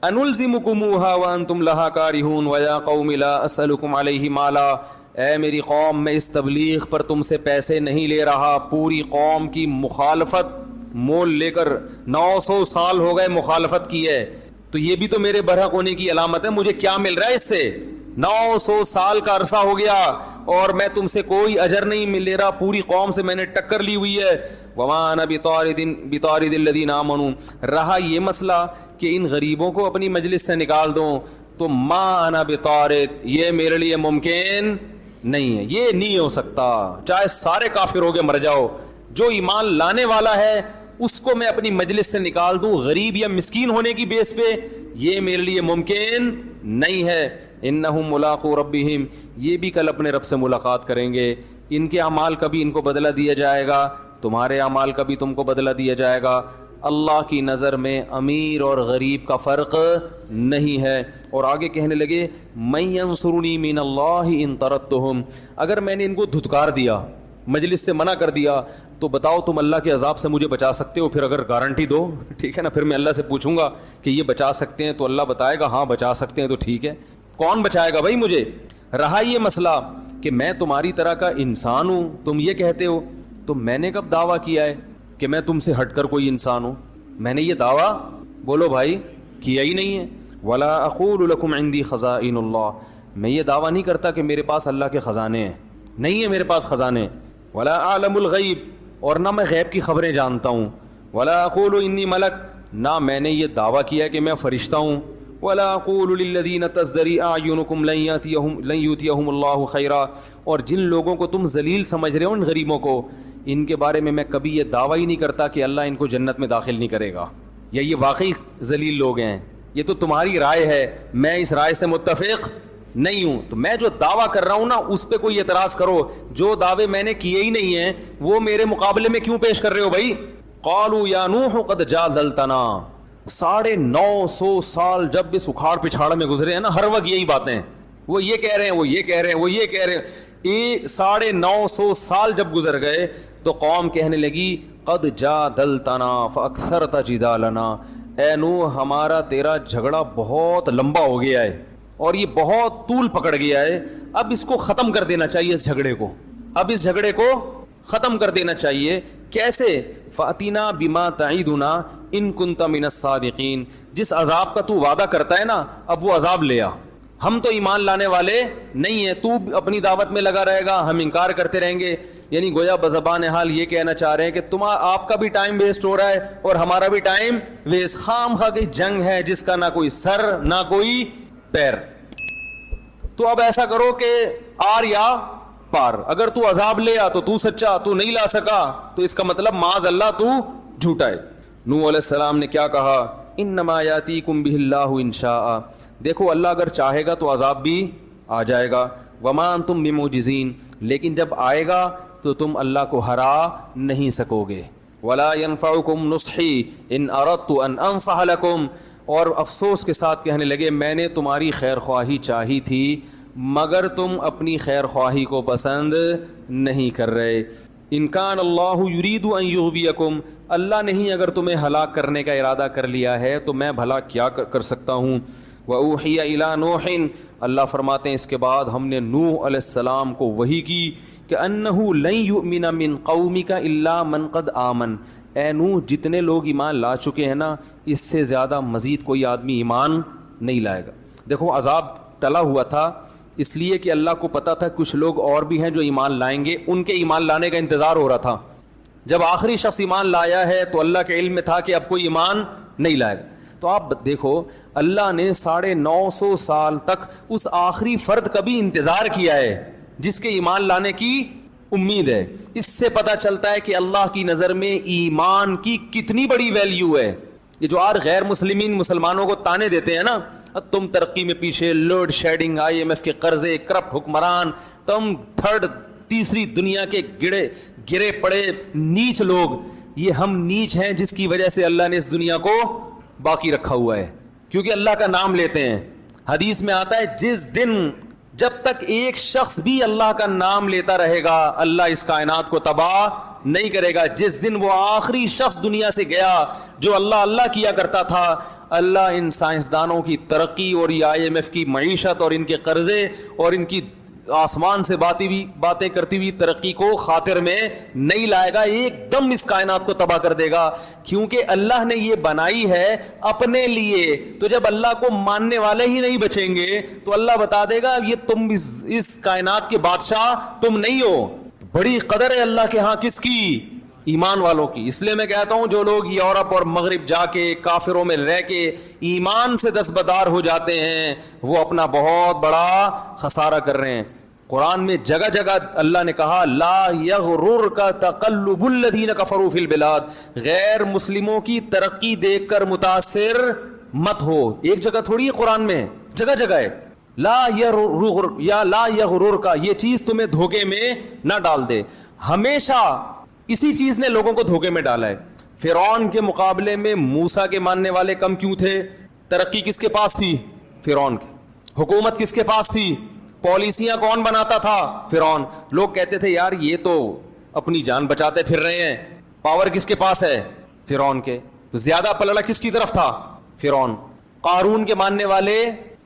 انلزمکموہا وانتم لہا کارہون ویا قوم لا اسألکم علیہ مالا, اے میری قوم میں اس تبلیغ پر تم سے پیسے نہیں لے رہا. پوری قوم کی مخالفت مول لے کر 900 سال ہو گئے مخالفت کی ہے, تو یہ بھی تو میرے برحق ہونے کی علامت ہے. مجھے کیا مل رہا ہے اس سے, 900 سال کا عرصہ ہو گیا اور میں تم سے کوئی اجر نہیں لے رہا, پوری قوم سے میں نے ٹکر لی ہوئی ہے. وما انا بطارد الذین آمنوا, رہا یہ مسئلہ کہ ان غریبوں کو اپنی مجلس سے نکال دوں, تو ما انا بطارد, یہ میرے لیے ممکن نہیں ہے, یہ نہیں ہو سکتا. چاہے سارے کافر ہو کے مر جاؤ, جو ایمان لانے والا ہے اس کو میں اپنی مجلس سے نکال دوں غریب یا مسکین ہونے کی بیس پہ, یہ میرے لیے ممکن نہیں ہے. انہم ملاقو ربہم, یہ بھی کل اپنے رب سے ملاقات کریں گے. ان کے اعمال کا بھی ان کو بدلہ دیا جائے گا, تمہارے اعمال کا بھی تم کو بدلہ دیا جائے گا. اللہ کی نظر میں امیر اور غریب کا فرق نہیں ہے. اور آگے کہنے لگے من ینصرنی من اللہ ان طردتہم, اگر میں نے ان کو دھتکار دیا, مجلس سے منع کر دیا, تو بتاؤ تم اللہ کے عذاب سے مجھے بچا سکتے ہو؟ پھر اگر گارنٹی دو, ٹھیک ہے نا, پھر میں اللہ سے پوچھوں گا کہ یہ بچا سکتے ہیں, تو اللہ بتائے گا ہاں بچا سکتے ہیں, تو ٹھیک ہے. کون بچائے گا بھائی مجھے؟ رہا یہ مسئلہ کہ میں تمہاری طرح کا انسان ہوں، تم یہ کہتے ہو، تو میں نے کب دعویٰ کیا ہے کہ میں تم سے ہٹ کر کوئی انسان ہوں؟ میں نے یہ دعویٰ بولو بھائی کیا ہی نہیں ہے. ولا اقول لکم عندی خزائن اللہ، میں یہ دعویٰ نہیں کرتا کہ میرے پاس اللہ کے خزانے ہیں، نہیں ہے میرے پاس خزانے. ولا اعلم الغیب، اور نہ میں غیب کی خبریں جانتا ہوں. ولا اقول انی ملک، نہ میں نے یہ دعویٰ کیا کہ میں فرشتہ ہوں. ولا اقول للذین تزدری اعینکم لن یؤتیہم اللہ خیرا، اور جن لوگوں کو تم ذلیل سمجھ رہے ہو ان غریبوں کو، ان کے بارے میں کبھی یہ دعویٰ ہی نہیں کرتا کہ اللہ ان کو جنت میں داخل نہیں کرے گا، یا یہ واقعی ذلیل لوگ ہیں. یہ تو تمہاری رائے ہے، میں اس رائے سے متفق نہیں ہوں. تو میں جو دعویٰ کر رہا ہوں نا اس پہ کوئی اعتراض کرو. جو دعوے میں نے کیے ہی نہیں ہیں وہ میرے مقابلے میں کیوں پیش کر رہے ہو بھائی؟ قالوا یا نوح قد جادلتنا، 950 سال جب اس اکھاڑ پچھاڑ میں گزرے ہیں نا، ہر وقت یہی باتیں، وہ یہ کہہ رہے ہیں، وہ یہ کہہ رہے ہیں، وہ یہ کہہ رہے ہیں. یہ 950 سال جب گزر گئے تو قوم کہنے لگی قد جادلتنا فاکثرت جدالنا، اے نوح ہمارا تیرا جھگڑا بہت لمبا ہو گیا ہے اور یہ بہت طول پکڑ گیا ہے، اب اس کو ختم کر دینا چاہیے، اس جھگڑے کو، اب اس جھگڑے کو ختم کر دینا چاہیے. کیسے؟ فاتنا بما تعیدنا ان کنت من الصادقین، جس عذاب کا تو وعدہ کرتا ہے نا اب وہ عذاب لے آ. ہم تو ایمان لانے والے نہیں ہیں، تو اپنی دعوت میں لگا رہے گا، ہم انکار کرتے رہیں گے. یعنی گویا بزبان حال یہ کہنا چاہ رہے ہیں کہ آپ کا بھی ٹائم ویسٹ ہو رہا ہے اور ہمارا بھی ٹائم ویسٹ. خام خواہ کی جنگ ہے جس کا نہ کوئی سر نہ کوئی پیر. تو اب ایسا کرو کہ آر یا پار، اگر تو عذاب لے آ تو سچا، تو نہیں لا سکا تو اس کا مطلب معاذ اللہ تو جھوٹا ہے. نوح علیہ السلام نے کیا کہا؟ انما یاتیکم بہ اللہ ان شاء، دیکھو اللہ اگر چاہے گا تو عذاب بھی آ جائے گا. وما انتم بمعجزین، لیکن جب آئے گا تو تم اللہ کو ہرا نہیں سکو گے. ولا ينفعکم نصحی ان اردت ان انصح لکم، اور افسوس کے ساتھ کہنے لگے میں نے تمہاری خیر خواہی چاہی تھی مگر تم اپنی خیر خواہی کو پسند نہیں کر رہے. ان کان اللہ یرید ان یغویکم، اللہ نے ہی اگر تمہیں ہلاک کرنے کا ارادہ کر لیا ہے تو میں بھلا کیا کر سکتا ہوں. وأوحی الی نوح، اللہ فرماتے ہیں اس کے بعد ہم نے نوح علیہ السلام کو وحی کی کہ انہ لن یؤمن من قومک الا من قد آمن، اے نوح جتنے لوگ ایمان لا چکے ہیں نا اس سے زیادہ مزید کوئی آدمی ایمان نہیں لائے گا. دیکھو عذاب ٹلا ہوا تھا اس لیے کہ اللہ کو پتا تھا کچھ لوگ اور بھی ہیں جو ایمان لائیں گے، ان کے ایمان لانے کا انتظار ہو رہا تھا. جب آخری شخص ایمان لایا ہے تو اللہ کے علم میں تھا کہ اب کوئی ایمان نہیں لائے گا. تو آپ دیکھو اللہ نے 950 سال تک اس آخری فرد کا بھی انتظار کیا ہے جس کے ایمان لانے کی امید ہے. اس سے پتہ چلتا ہے کہ اللہ کی نظر میں ایمان کی کتنی بڑی ویلیو ہے. یہ جو آج غیر مسلمین مسلمانوں کو تانے دیتے ہیں نا، تم ترقی میں پیچھے، لوڈ شیڈنگ، IMF کے قرضے، کرپٹ حکمران، تم تھرڈ تیسری دنیا کے گرے پڑے نیچ لوگ، یہ ہم نیچ ہیں جس کی وجہ سے اللہ نے اس دنیا کو باقی رکھا ہوا ہے کیونکہ اللہ کا نام لیتے ہیں. حدیث میں آتا ہے جس دن جب تک ایک شخص بھی اللہ کا نام لیتا رہے گا اللہ اس کائنات کو تباہ نہیں کرے گا. جس دن وہ آخری شخص دنیا سے گیا جو اللہ اللہ کیا کرتا تھا، اللہ ان سائنسدانوں کی ترقی اور یہ IMF کی معیشت اور ان کے قرضے اور ان کی آسمان سے باتیں کرتی ہوئی ترقی کو خاطر میں نہیں لائے گا، ایک دم اس کائنات کو تباہ کر دے گا. کیونکہ اللہ نے یہ بنائی ہے اپنے لیے. تو جب اللہ کو ماننے والے ہی نہیں بچیں گے تو اللہ بتا دے گا یہ تم اس کائنات کے بادشاہ تم نہیں ہو. بڑی قدر ہے اللہ کے ہاں کس کی؟ ایمان والوں کی. اس لیے میں کہتا ہوں جو لوگ یورپ اور مغرب جا کے کافروں میں رہ کے ایمان سے دستبردار ہو جاتے ہیں وہ اپنا بہت بڑا خسارہ کر رہے ہیں. قرآن میں جگہ جگہ اللہ نے کہا لا یغررک تقلب الذین کفروا فی البلاد، غیر مسلموں کی ترقی دیکھ کر متاثر مت ہو. ایک جگہ تھوڑی ہے قرآن میں، جگہ جگہ ہے لا یغررک، یہ چیز تمہیں دھوکے میں نہ ڈال دے. ہمیشہ اسی چیز نے لوگوں کو دھوکے میں ڈالا ہے. فرعون کے مقابلے میں موسیٰ کے ماننے والے کم کیوں تھے؟ ترقی کس کے پاس تھی؟ فرعون کی. حکومت کس کے پاس تھی؟ پالیسیاں کون بناتا تھا؟ فرعون. لوگ کہتے تھے یار یہ تو اپنی جان بچاتے پھر رہے ہیں. پاور کس کے پاس ہے؟ فرعون کے. تو زیادہ پلڑا کس کی طرف تھا؟ فرعون. قارون کے ماننے والے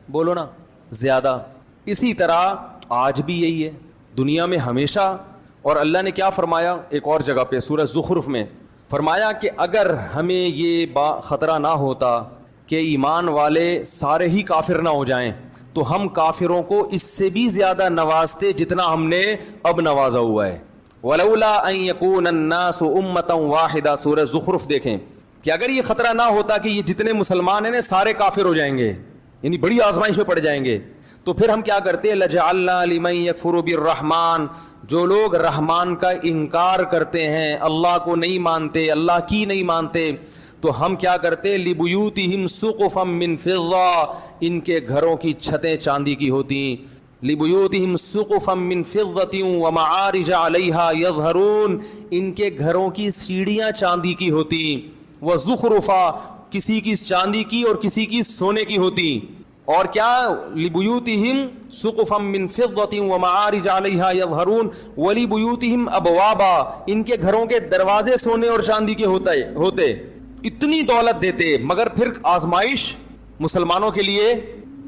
بولو نا زیادہ. اسی طرح آج بھی یہی ہے دنیا میں ہمیشہ. اور اللہ نے کیا فرمایا ایک اور جگہ پہ سورہ زخرف میں فرمایا کہ اگر ہمیں یہ خطرہ نہ ہوتا کہ ایمان والے سارے ہی کافر نہ ہو جائیں تو ہم کافروں کو اس سے بھی زیادہ نوازتے جتنا ہم نے اب نوازا ہوا ہے. وَلَوْلَا أَن يَكُونَ النَّاسُ أُمَّةً وَاحِدَةً سورہ زخرف دیکھیں کہ اگر یہ خطرہ نہ ہوتا کہ یہ جتنے مسلمان ہیں سارے کافر ہو جائیں گے, یعنی بڑی آزمائش میں پڑ جائیں گے, تو پھر ہم کیا کرتے ہیں لَجَعَلْنَا لِمَن يَكْفُرُ بِالرَّحْمَٰنِ جو لوگ رحمان کا انکار کرتے ہیں, اللہ کو نہیں مانتے, اللہ کی نہیں مانتے, تو ہم کیا کرتے لِبُيُوتِهِمْ سُقُفًا مِّن فِضَّةٍ ان کے گھروں کی چھتیں چاندی کی ہوتی, لِبُيُوتِهِمْ سُقُفًا مِّن فِضَّةٍ وَمَعَارِجَ عَلَيْهَا يَظْهَرُونَ ان کے گھروں کی سیڑھیاں چاندی کی ہوتی, وَزُخْرُفًا کسی کی چاندی کی اور کسی کی سونے کی ہوتی, اور کیا لِبُيُوتِهِمْ سُقُفًا مِّن فِضَّةٍ وَمَعَارِجَ عَلَيْهَا يَظْهَرُونَ وَلِبُيُوتِهِمْ أَبْوَابًا ان کے گھروں کے دروازے سونے اور چاندی کے ہوتے. اتنی دولت دیتے مگر پھر آزمائش مسلمانوں کے لیے,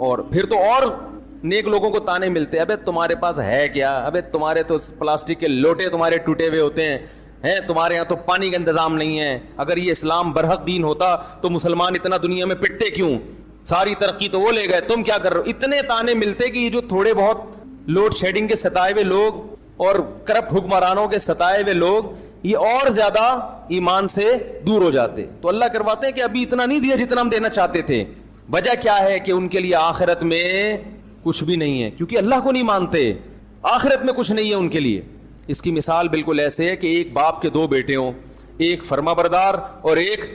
اور پھر تو اور نیک لوگوں کو تانے ملتے, ابے تمہارے پاس ہے کیا, ابے تمہارے تو پلاسٹک کے لوٹے تمہارے ٹوٹے ہوئے ہوتے ہیں, تمہارے یہاں تو پانی کا انتظام نہیں ہے, اگر یہ اسلام برحق دین ہوتا تو مسلمان اتنا دنیا میں پٹتے کیوں, ساری ترقی تو وہ لے گئے, تم کیا کر رہے ہو. اتنے تانے ملتے کہ یہ جو تھوڑے بہت لوڈ شیڈنگ کے ستائے ہوئے لوگ اور کرپٹ حکمرانوں کے ستائے ہوئے لوگ یہ اور زیادہ ایمان سے دور ہو جاتے. تو اللہ کرواتے ہیں کہ ابھی اتنا نہیں دیا جتنا ہم دینا چاہتے تھے. وجہ کیا ہے کہ ان کے لیے آخرت میں کچھ بھی نہیں ہے, کیونکہ اللہ کو نہیں مانتے, آخرت میں کچھ نہیں ہے ان کے لیے. اس کی مثال بالکل ایسے ہے کہ ایک باپ کے دو بیٹے ہوں, ایک فرما بردار اور ایک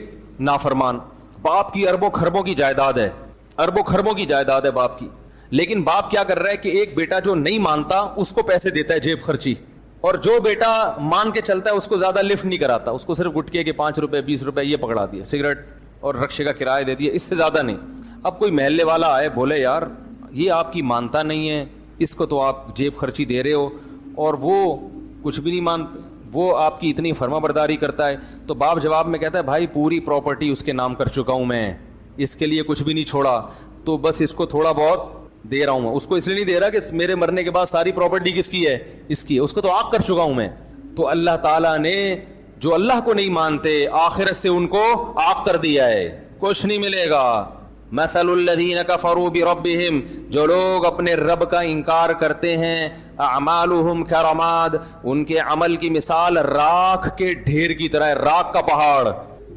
نافرمان. باپ کی اربوں خربوں کی جائیداد ہے, اربوں خربوں کی جائیداد ہے باپ کی, لیکن باپ کیا کر رہا ہے کہ ایک بیٹا جو نہیں مانتا اس کو پیسے دیتا ہے جیب خرچی, اور جو بیٹا مان کے چلتا ہے اس کو زیادہ لفٹ نہیں کراتا, اس کو صرف گٹکے کے 5 روپے 20 روپے یہ پکڑا دیا, سگریٹ اور رکشے کا کرایہ دے دیا, اس سے زیادہ نہیں. اب کوئی محلے والا آئے بولے یار یہ آپ کی مانتا نہیں ہے, اس کو تو آپ جیب خرچی دے رہے ہو اور وہ کچھ بھی نہیں مانتا, وہ آپ کی اتنی فرما برداری کرتا ہے. تو باپ جواب میں کہتا ہے بھائی پوری پراپرٹی اس کے نام کر چکا ہوں میں, اس کے لیے کچھ بھی نہیں چھوڑا, تو بس اس کو تھوڑا بہت دے رہا ہوں. اس کو اس لیے نہیں دے رہا کہ میرے مرنے کے بعد ساری پراپرٹی کس کی ہے, اس کی ہے, اس کو تو آگ کر چکا ہوں میں. تو اللہ تعالیٰ نے جو اللہ کو نہیں مانتے آخرت سے ان کو آگ کر دیا ہے, کچھ نہیں ملے گا. مثل الذین کفروا بربہم جو لوگ اپنے رب کا انکار کرتے ہیں, اعمالہم کرماد ان کے عمل کی مثال راکھ کے ڈھیر کی طرح ہے. راکھ کا پہاڑ,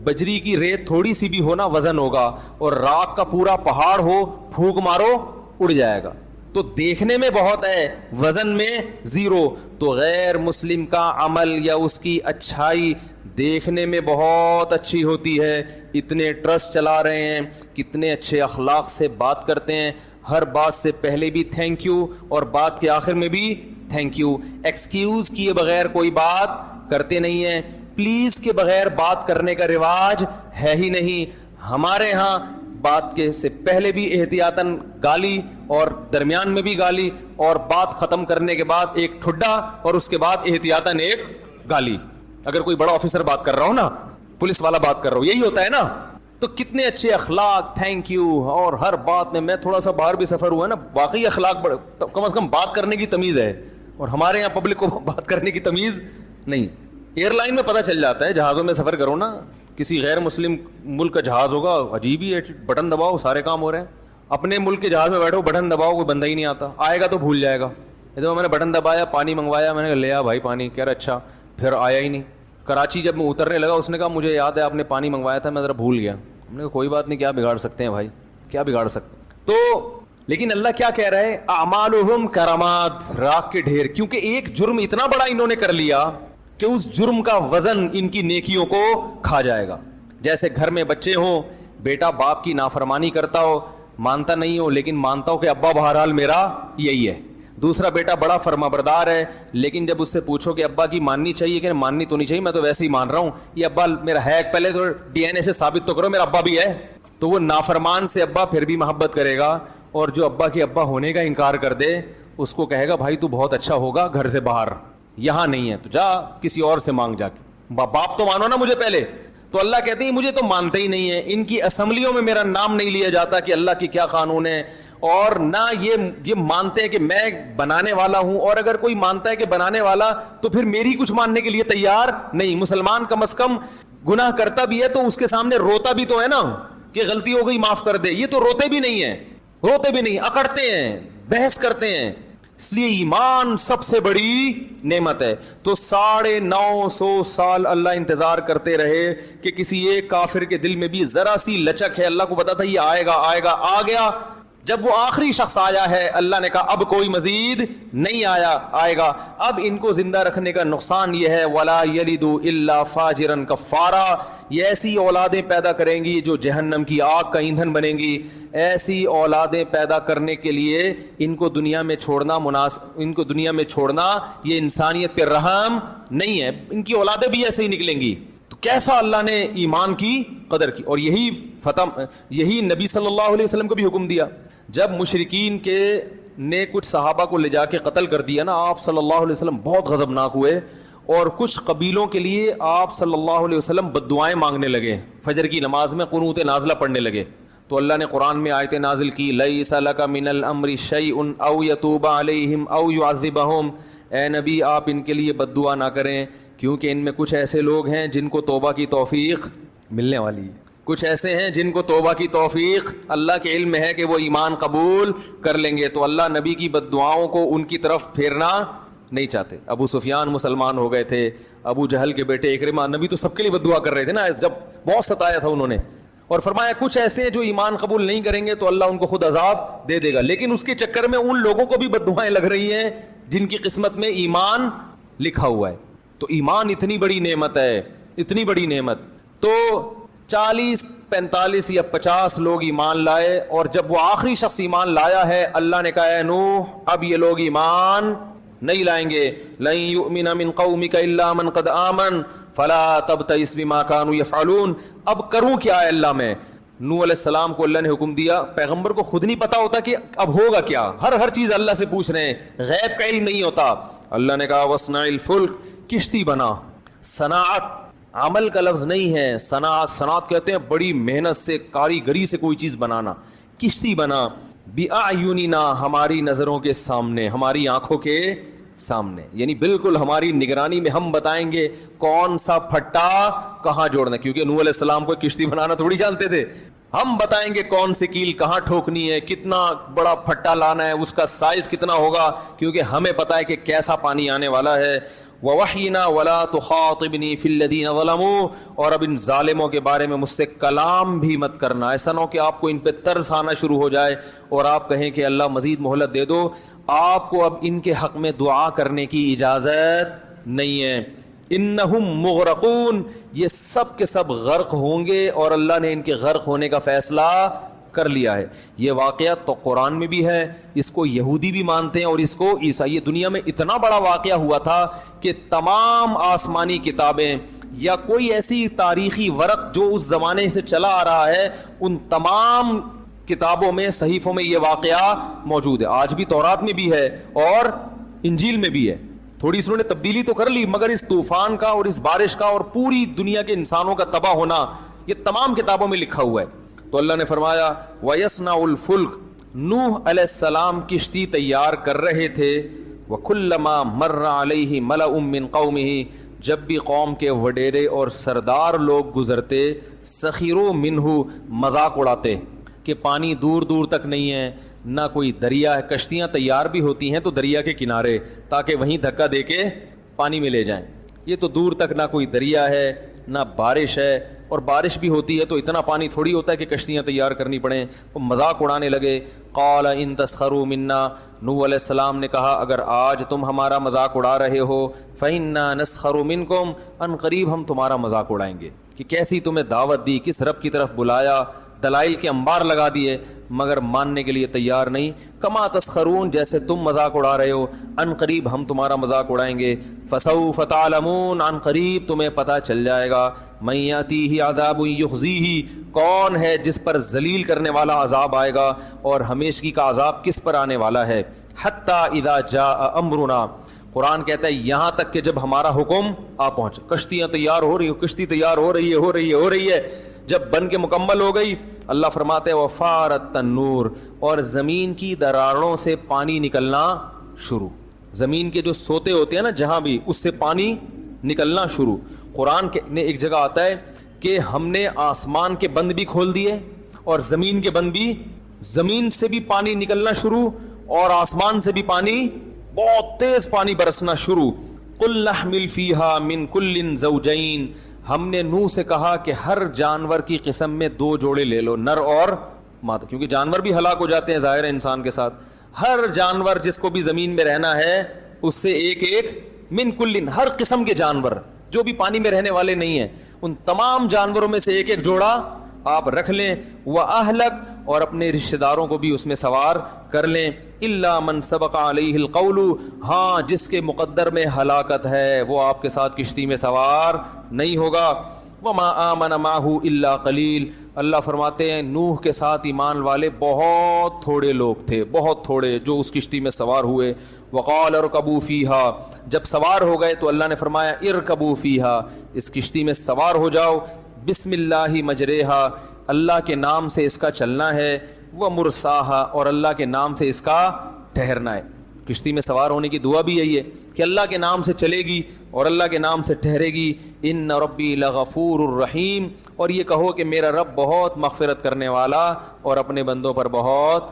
بجری کی ریت تھوڑی سی بھی ہونا وزن ہوگا, اور راکھ کا پورا پہاڑ ہو پھونک مارو اڑ جائے گا. تو دیکھنے میں بہت ہے وزن میں زیرو. تو غیر مسلم کا عمل یا اس کی اچھائی دیکھنے میں بہت اچھی ہوتی ہے, اتنے ٹرسٹ چلا رہے ہیں, کتنے اچھے اخلاق سے بات کرتے ہیں, ہر بات سے پہلے بھی تھینک یو اور بات کے آخر میں بھی تھینک یو, ایکسکیوز کیے بغیر کوئی بات کرتے نہیں ہیں, پلیز کے بغیر بات کرنے کا رواج ہے ہی نہیں. ہمارے ہاں بات کے سے پہلے بھی احتیاطاً گالی اور درمیان میں بھی گالی, اور بات ختم کرنے کے بعد ایک ٹھڈا اور اس کے بعد احتیاطاً ایک گالی. اگر کوئی بڑا آفیسر بات کر رہا ہو نا, پولیس والا بات کر رہا ہو, یہی ہوتا ہے نا. تو کتنے اچھے اخلاق, تھینک یو, اور ہر بات میں تھوڑا سا باہر بھی سفر ہوا ہے نا, واقعی اخلاق کم از کم بات کرنے کی تمیز ہے, اور ہمارے یہاں پبلک کو بات کرنے کی تمیز نہیں. ایئر لائن میں پتہ چل جاتا ہے, جہازوں میں سفر کرو نا, کسی غیر مسلم ملک کا جہاز ہوگا, عجیب ہی ہے, بٹن دباؤ سارے کام ہو رہے ہیں. اپنے ملک کے جہاز میں بیٹھو, بٹن دباؤ کوئی بندہ ہی نہیں آتا, آئے گا تو بھول جائے گا. میں نے بٹن دبایا, پانی منگوایا, میں نے لیا بھائی پانی, کہہ رہا اچھا, پھر آیا ہی نہیں. کراچی جب میں اترنے لگا اس نے کہا مجھے یاد ہے آپ نے پانی منگوایا تھا, میں ذرا بھول گیا. ہم نے کہا کوئی بات نہیں, کیا بگاڑ سکتے ہیں بھائی, کیا بگاڑ سکتے. تو لیکن اللہ کیا کہہ رہا ہے, اعمالہم کرامات, راکھ کے ڈھیر, کیونکہ ایک جرم اتنا بڑا انہوں نے کر لیا کہ اس جرم کا وزن ان کی نیکیوں کو کھا جائے گا. جیسے گھر میں بچے ہوں, بیٹا باپ کی نافرمانی کرتا ہو, مانتا نہیں ہو لیکن مانتا ہو کہ ابا بہرحال میرا یہی ہے. دوسرا بیٹا بڑا فرما بردار ہے, لیکن جب اس سے پوچھو کہ ابا کی ماننی چاہیے کہ ماننی تو نہیں چاہیے, میں تو ویسے ہی مان رہا ہوں, یہ ابا میرا ہے, پہلے تو ڈی این اے سے ثابت تو کرو میرا ابا بھی ہے. تو وہ نافرمان سے ابا پھر بھی محبت کرے گا, اور جو ابا کے ابا ہونے کا انکار کر دے اس کو کہے گا بھائی تو بہت اچھا ہوگا گھر سے باہر, یہاں نہیں ہے تو جا کسی اور سے مانگ جا کے, باپ تو مانو نا مجھے پہلے. تو اللہ کہتے ہیں مجھے تو مانتے ہی نہیں ہے, ان کی اسمبلیوں میں میرا نام نہیں لیا جاتا کہ اللہ کی کیا قانون ہے, اور نہ یہ مانتے ہیں کہ میں بنانے والا ہوں, اور اگر کوئی مانتا ہے کہ بنانے والا تو پھر میری کچھ ماننے کے لیے تیار نہیں. مسلمان کم از کم گناہ کرتا بھی ہے تو اس کے سامنے روتا بھی تو ہے نا کہ غلطی ہو گئی معاف کر دے. یہ تو روتے بھی نہیں ہیں, روتے بھی نہیں, اکڑتے ہیں, بحث کرتے ہیں. اس لیے ایمان سب سے بڑی نعمت ہے. تو 950 سال اللہ انتظار کرتے رہے کہ کسی ایک کافر کے دل میں بھی ذرا سی لچک ہے, اللہ کو پتا تھا یہ آئے گا, آ گیا. جب وہ آخری شخص آیا ہے اللہ نے کہا اب کوئی مزید نہیں آئے گا. اب ان کو زندہ رکھنے کا نقصان یہ ہے وَلَا يَلِدُ إِلَّا فَاجِرًا كَفَّارًا, یہ ایسی اولادیں پیدا کریں گی جو جہنم کی آگ کا ایندھن بنیں گی. ایسی اولادیں پیدا کرنے کے لیے ان کو دنیا میں چھوڑنا یہ انسانیت پہ رحم نہیں ہے. ان کی اولادیں بھی ایسے ہی نکلیں گی. تو کیسا اللہ نے ایمان کی قدر کی, اور یہی نبی صلی اللہ علیہ وسلم کو بھی حکم دیا. جب مشرکین نے کچھ صحابہ کو لے جا کے قتل کر دیا نا, آپ صلی اللہ علیہ وسلم بہت غضبناک ہوئے اور کچھ قبیلوں کے لیے آپ صلی اللہ علیہ وسلم بد دعائیں مانگنے لگے, فجر کی نماز میں قنوت نازلہ پڑھنے لگے. تو اللہ نے قرآن میں آیتیں نازل کی لیس لک من الامر شیء او یتوب علیہم او یعذبہم, اے نبی آپ ان کے لیے بد دعا نہ کریں کیونکہ ان میں کچھ ایسے لوگ ہیں جن کو توبہ کی توفیق ملنے والی ہے. کچھ ایسے ہیں جن کو توبہ کی توفیق اللہ کے علم میں ہے کہ وہ ایمان قبول کر لیں گے. تو اللہ نبی کی بد دعاؤں کو ان کی طرف پھیرنا نہیں چاہتے. ابو سفیان مسلمان ہو گئے تھے, ابو جہل کے بیٹے اکرمہ, نبی تو سب کے لیے بد دعا کر رہے تھے نا جب بہت ستایا تھا انہوں نے, اور فرمایا کچھ ایسے ہیں جو ایمان قبول نہیں کریں گے تو اللہ ان کو خود عذاب دے دے گا. لیکن اس کے چکر میں ان لوگوں کو بھی بد دعائیں لگ رہی ہیں جن کی قسمت میں ایمان لکھا ہوا ہے. تو ایمان اتنی بڑی نعمت ہے, اتنی بڑی نعمت. تو 40 45 یا 50 لوگ ایمان لائے, اور جب وہ آخری شخص ایمان لایا ہے اللہ نے کہا اے نوح اب یہ لوگ ایمان نہیں لائیں گے. لن یؤمن من قومک الا من قد آمن فلا تبتئس بما كانوا يفعلون. اب کروں کیا ہے اللہ میں؟ نوح علیہ السلام کو اللہ نے حکم دیا, پیغمبر کو خود نہیں پتا ہوتا کہ اب ہوگا کیا, ہر چیز اللہ سے پوچھ رہے ہیں, غیب کا علم نہیں ہوتا. اللہ نے کہا وصنع الفلک, کشتی بنا. صناعت عمل کا لفظ نہیں ہے, صنعت کہتے ہیں بڑی محنت سے کاریگری سے کوئی چیز بنانا. کشتی بنا بِأَعْيُنِنَا, ہماری نظروں کے سامنے, ہماری آنکھوں کے سامنے, یعنی بالکل ہماری نگرانی میں ہم بتائیں گے کون سا پھٹا کہاں جوڑنا, کیونکہ نوح علیہ السلام کو کشتی بنانا تھوڑی جانتے تھے. ہم بتائیں گے کون سی کیل کہاں ٹھوکنی ہے, کتنا بڑا پھٹا لانا ہے, اس کا سائز کتنا ہوگا, کیونکہ ہمیں پتا ہے کہ کیسا پانی آنے والا ہے. وَوَحْيِنَا وَلَا تُخَاطِبْنِي فِي الَّذِينَ ظَلَمُوا, اور اب ان ظالموں کے بارے میں مجھ سے کلام بھی مت کرنا. ایسا نہ ہو کہ آپ کو ان پہ ترس آنا شروع ہو جائے اور آپ کہیں کہ اللہ مزید مہلت دے دو. آپ کو اب ان کے حق میں دعا کرنے کی اجازت نہیں ہے. انہم مغرقون, یہ سب کے سب غرق ہوں گے, اور اللہ نے ان کے غرق ہونے کا فیصلہ کر لیا ہے. یہ واقعہ تو قرآن میں بھی ہے, اس کو یہودی بھی مانتے ہیں اور اس کو عیسائی. دنیا میں اتنا بڑا واقعہ ہوا تھا کہ تمام آسمانی کتابیں یا کوئی ایسی تاریخی ورق جو اس زمانے سے چلا آ رہا ہے, ان تمام کتابوں میں, صحیفوں میں یہ واقعہ موجود ہے. آج بھی تورات میں بھی ہے اور انجیل میں بھی ہے. تھوڑی سی انہوں نے تبدیلی تو کر لی, مگر اس طوفان کا اور اس بارش کا اور پوری دنیا کے انسانوں کا تباہ ہونا یہ تمام کتابوں میں لکھا ہوا ہے. تو اللہ نے فرمایا وَيَصْنَعُ الْفُلْكَ, نوح علیہ السلام کشتی تیار کر رہے تھے. وَكُلَّمَا مَرَّ عَلَيْهِ مَلَأٌ مِّن قَوْمِهِ, جب بھی قوم کے وڈیرے اور سردار لوگ گزرتے, سخروا منہ, مذاق اڑاتے کہ پانی دور دور تک نہیں ہے, نہ کوئی دریا ہے. کشتیاں تیار بھی ہوتی ہیں تو دریا کے کنارے, تاکہ وہیں دھکا دے کے پانی میں لے جائیں. یہ تو دور تک نہ کوئی دریا ہے نہ بارش ہے, اور بارش بھی ہوتی ہے تو اتنا پانی تھوڑی ہوتا ہے کہ کشتیاں تیار کرنی پڑیں. وہ مذاق اڑانے لگے. قال ان تسخروا منا, نوح علیہ السلام نے کہا اگر آج تم ہمارا مذاق اڑا رہے ہو فإنا نسخر منکم, ان قریب ہم تمہارا مذاق اڑائیں گے. کہ کیسی تمہیں دعوت دی, کس رب کی طرف بلایا, دلائل کے انبار لگا دیے, مگر ماننے کے لیے تیار نہیں. کما تسخرون, جیسے تم مذاق اڑا رہے ہو, ان قریب ہم تمہارا مذاق اڑائیں گے. فسوف تعلمون, ان قریب تمہیں پتہ چل جائے گا. من یاتیہ عذاب یخزیہ, کون ہے جس پر ذلیل کرنے والا عذاب آئے گا, اور ہمیشگی کا عذاب کس پر آنے والا ہے. حتی اذا جاء امرنا, قرآن کہتا ہے یہاں تک کہ جب ہمارا حکم آ پہنچ. کشتیاں تیار ہو رہی, کشتی تیار ہو رہی ہے. جب بن کے مکمل ہو گئی اللہ فرماتے ہیں وفارت تنور، اور زمین کی دراڑوں سے پانی نکلنا شروع. زمین کے جو سوتے ہوتے ہیں نا جہاں بھی، اس سے پانی نکلنا شروع. قرآن نے ایک جگہ آتا ہے کہ ہم نے آسمان کے بند بھی کھول دیے اور زمین کے بند بھی، زمین سے بھی پانی نکلنا شروع اور آسمان سے بھی پانی، بہت تیز پانی برسنا شروع. قل نحمل فیہا من کل زوجین، ہم نے نوح سے کہا کہ ہر جانور کی قسم میں 2 جوڑے لے لو، نر اور مادہ، کیونکہ جانور بھی ہلاک ہو جاتے ہیں ظاہر ہے انسان کے ساتھ. ہر جانور جس کو بھی زمین میں رہنا ہے اس سے ایک من کل، ہر قسم کے جانور جو بھی پانی میں رہنے والے نہیں ہیں ان تمام جانوروں میں سے ایک جوڑا آپ رکھ لیں. وَأَهْلَكَ، اور اپنے رشتہ داروں کو بھی اس میں سوار کر لیں. إِلَّا مَنْ سَبَقَ عَلَيْهِ الْقَوْلُ، ہاں جس کے مقدر میں ہلاکت ہے وہ آپ کے ساتھ کشتی میں سوار نہیں ہوگا. وَمَا آمَنَ مَعَهُ إِلَّا قَلِيلٌ، اللہ فرماتے ہیں نوح کے ساتھ ایمان والے بہت تھوڑے لوگ تھے، بہت تھوڑے جو اس کشتی میں سوار ہوئے. وَقَالَ ارْكَبُوا فِيهَا، جب سوار ہو گئے تو اللہ نے فرمایا ارْكَبُوا فِيهَا، اس کشتی میں سوار ہو جاؤ. بسم اللہ مجریہا، اللہ کے نام سے اس کا چلنا ہے. ومرساہا، اور اللہ کے نام سے اس کا ٹھہرنا ہے. کشتی میں سوار ہونے کی دعا بھی یہی ہے کہ اللہ کے نام سے چلے گی اور اللہ کے نام سے ٹھہرے گی. ان ربی لغفور الرحیم، اور یہ کہو کہ میرا رب بہت مغفرت کرنے والا اور اپنے بندوں پر بہت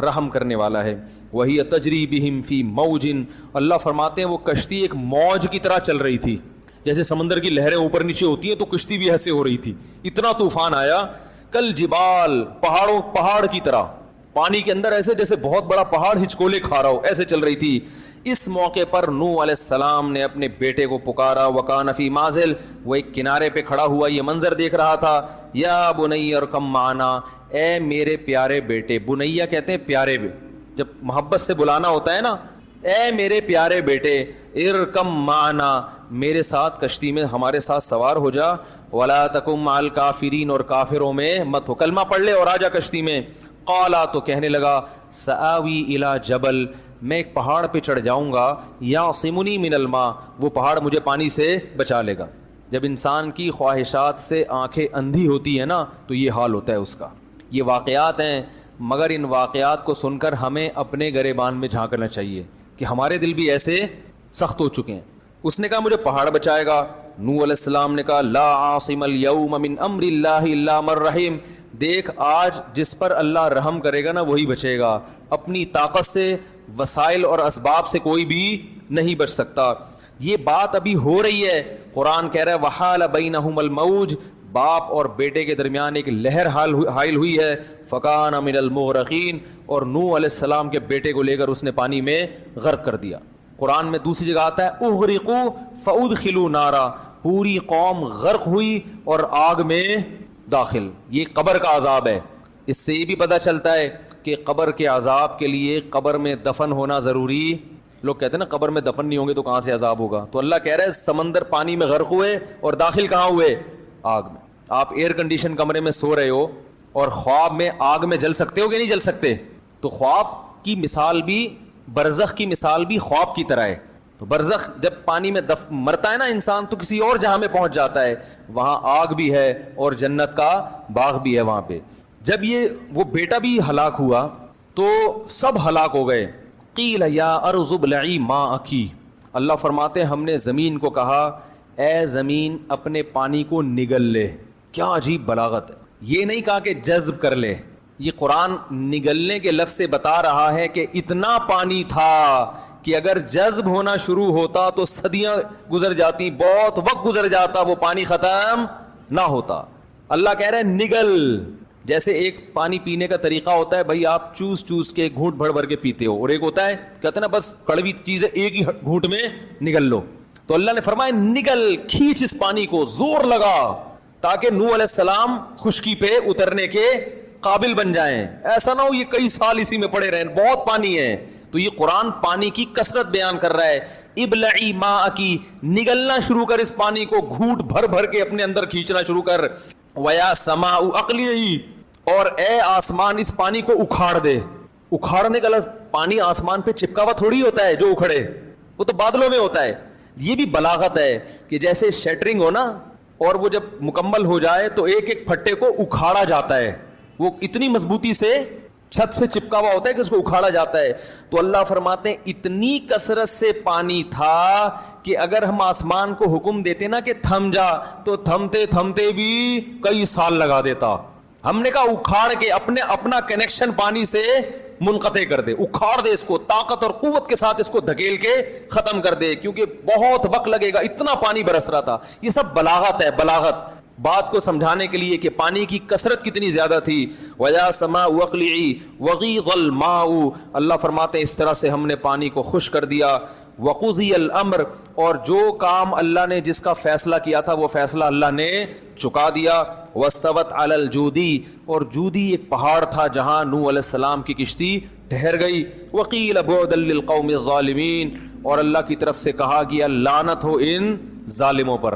رحم کرنے والا ہے. وہی تجری بہم فی موج، اللہ فرماتے ہیں وہ کشتی ایک موج کی طرح چل رہی تھی. جیسے سمندر کی لہریں اوپر نیچے ہوتی ہیں تو کشتی بھی ایسے ہو رہی تھی. اتنا طوفان آیا. کل جبال، پہاڑ کی طرح پانی کے اندر، ایسے جیسے بہت بڑا پہاڑ ہچکولے کھا رہا ہو، ایسے چل رہی تھی. اس موقع پر نوح علیہ السلام نے اپنے بیٹے کو پکارا. وکان فی مازل، وہ ایک کنارے پہ کھڑا ہوا یہ منظر دیکھ رہا تھا. یا بنی ارکم معنا، اے میرے پیارے بیٹے. بنیا کہتے ہیں پیارے، جب محبت سے بلانا ہوتا ہے نا، اے میرے پیارے بیٹے ارکم معنا، میرے ساتھ کشتی میں ہمارے ساتھ سوار ہو جا. ولا تکم مع الکافرین، اور کافروں میں مت ہو، کلمہ پڑھ لے اور آ جا کشتی میں. قالا، تو کہنے لگا سآوی الی جبل، میں ایک پہاڑ پہ چڑھ جاؤں گا. یعصمنی من الماء، وہ پہاڑ مجھے پانی سے بچا لے گا. جب انسان کی خواہشات سے آنکھیں اندھی ہوتی ہیں نا تو یہ حال ہوتا ہے اس کا. یہ واقعات ہیں، مگر ان واقعات کو سن کر ہمیں اپنے گریبان میں جھانکنا چاہیے کہ ہمارے دل بھی ایسے سخت ہو چکے ہیں. اس نے کہا مجھے پہاڑ بچائے گا. نوح علیہ السلام نے کہا لا عاصم اليوم من امر اللہ الا من رحم، دیکھ آج جس پر اللہ رحم کرے گا نا وہی بچے گا. اپنی طاقت سے، وسائل اور اسباب سے کوئی بھی نہیں بچ سکتا. یہ بات ابھی ہو رہی ہے. قرآن کہہ رہا ہے وحال بینہم الموج، باپ اور بیٹے کے درمیان ایک لہر حائل ہوئی ہے. فکان من المغرقین، اور نوح علیہ السلام کے بیٹے کو لے کر اس نے پانی میں غرق کر دیا. قرآن میں دوسری جگہ آتا ہے اغرقوا فادخلوا نارا، پوری قوم غرق ہوئی اور آگ میں داخل. یہ قبر کا عذاب ہے. اس سے یہ بھی پتہ چلتا ہے کہ قبر کے عذاب کے لیے قبر میں دفن ہونا ضروری. لوگ کہتے ہیں نا قبر میں دفن نہیں ہوں گے تو کہاں سے عذاب ہوگا. تو اللہ کہہ رہا ہے سمندر پانی میں غرق ہوئے اور داخل کہاں ہوئے؟ آگ میں. آپ ایئر کنڈیشن کمرے میں سو رہے ہو اور خواب میں آگ میں جل سکتے ہو کہ نہیں جل سکتے؟ تو خواب کی مثال بھی، برزخ کی مثال بھی خواب کی طرح ہے. تو برزخ جب پانی میں مرتا ہے نا انسان تو کسی اور جہاں میں پہنچ جاتا ہے، وہاں آگ بھی ہے اور جنت کا باغ بھی ہے وہاں پہ. جب وہ بیٹا بھی ہلاک ہوا تو سب ہلاک ہو گئے. قیل یا ارض ابلعی ماءکی، اللہ فرماتے ہیں ہم نے زمین کو کہا اے زمین اپنے پانی کو نگل لے. کیا عجیب بلاغت ہے. یہ نہیں کہا کہ جذب کر لے، یہ قرآن نگلنے کے لفظ سے بتا رہا ہے کہ اتنا پانی تھا کہ اگر جذب ہونا شروع ہوتا تو صدیاں گزر جاتی، بہت وقت گزر جاتا، وہ پانی ختم نہ ہوتا. اللہ کہہ رہے ہیں نگل. جیسے ایک پانی پینے کا طریقہ ہوتا ہے بھائی، آپ چوس چوس کے گھونٹ بھر بھر کے پیتے ہو، اور ایک ہوتا ہے کہتے ہیں نا بس کڑوی چیز ہے ایک ہی گھونٹ میں نگل لو. تو اللہ نے فرمایا نگل، کھینچ اس پانی کو، زور لگا تاکہ نوح علیہ السلام خشکی پہ اترنے کے قابل بن جائیں. ایسا نہ ہو یہ کئی سال اسی میں پڑے رہیں، بہت پانی ہے. تو یہ قرآن پانی کی کثرت بیان کر رہا ہے. ابلعی ماءکی، نگلنا شروع کر اس پانی کو، گھونٹ بھر بھر کے اپنے اندر کھینچنا شروع کر. ویا سماء اقلعی، اور اے آسمان اس پانی کو اکھاڑ دے. اکھاڑنے کا لفظ، پانی آسمان پہ چپکا ہوا تھوڑی ہوتا ہے جو اکھڑے، وہ تو بادلوں میں ہوتا ہے. یہ بھی بلاغت ہے کہ جیسے شیٹرنگ ہو نا، اور وہ جب مکمل ہو جائے تو ایک ایک پھٹے کو اکھاڑا جاتا ہے، وہ اتنی مضبوطی سے چھت سے چپکا ہوا ہوتا ہے کہ اس کو اکھاڑا جاتا ہے. تو اللہ فرماتے ہیں اتنی کثرت سے پانی تھا کہ اگر ہم آسمان کو حکم دیتے نا کہ تھم جا تو تھمتے تھمتے بھی کئی سال لگا دیتا. ہم نے کہا اکھاڑ کے اپنا کنیکشن پانی سے منقطع کر دے، اکھاڑ دے اس کو، طاقت اور قوت کے ساتھ اس کو دھکیل کے ختم کر دے، کیونکہ بہت وقت لگے گا، اتنا پانی برس رہا تھا. یہ سب بلاغت ہے، بلاغت بات کو سمجھانے کے لیے کہ پانی کی کثرت کتنی زیادہ تھی. وَيَا سَمَاءُ وَاقْلِعِي وَغِيضَ الْمَاءُ، اللہ فرماتے ہیں اس طرح سے ہم نے پانی کو خشک کر دیا. وَقُضِيَ الْأَمْرُ، اور جو کام اللہ نے جس کا فیصلہ کیا تھا وہ فیصلہ اللہ نے چکا دیا. وَاسْتَوَتْ عَلَى الْجُودِي، اور جودی ایک پہاڑ تھا جہاں نوح علیہ السلام کی کشتی ٹھہر گئی. وَقِيلَ بُعْدًا لِلْقَوْمِ الظَّالِمِينَ، اور اللہ کی طرف سے کہا گیا لعنت ہو ان ظالموں پر.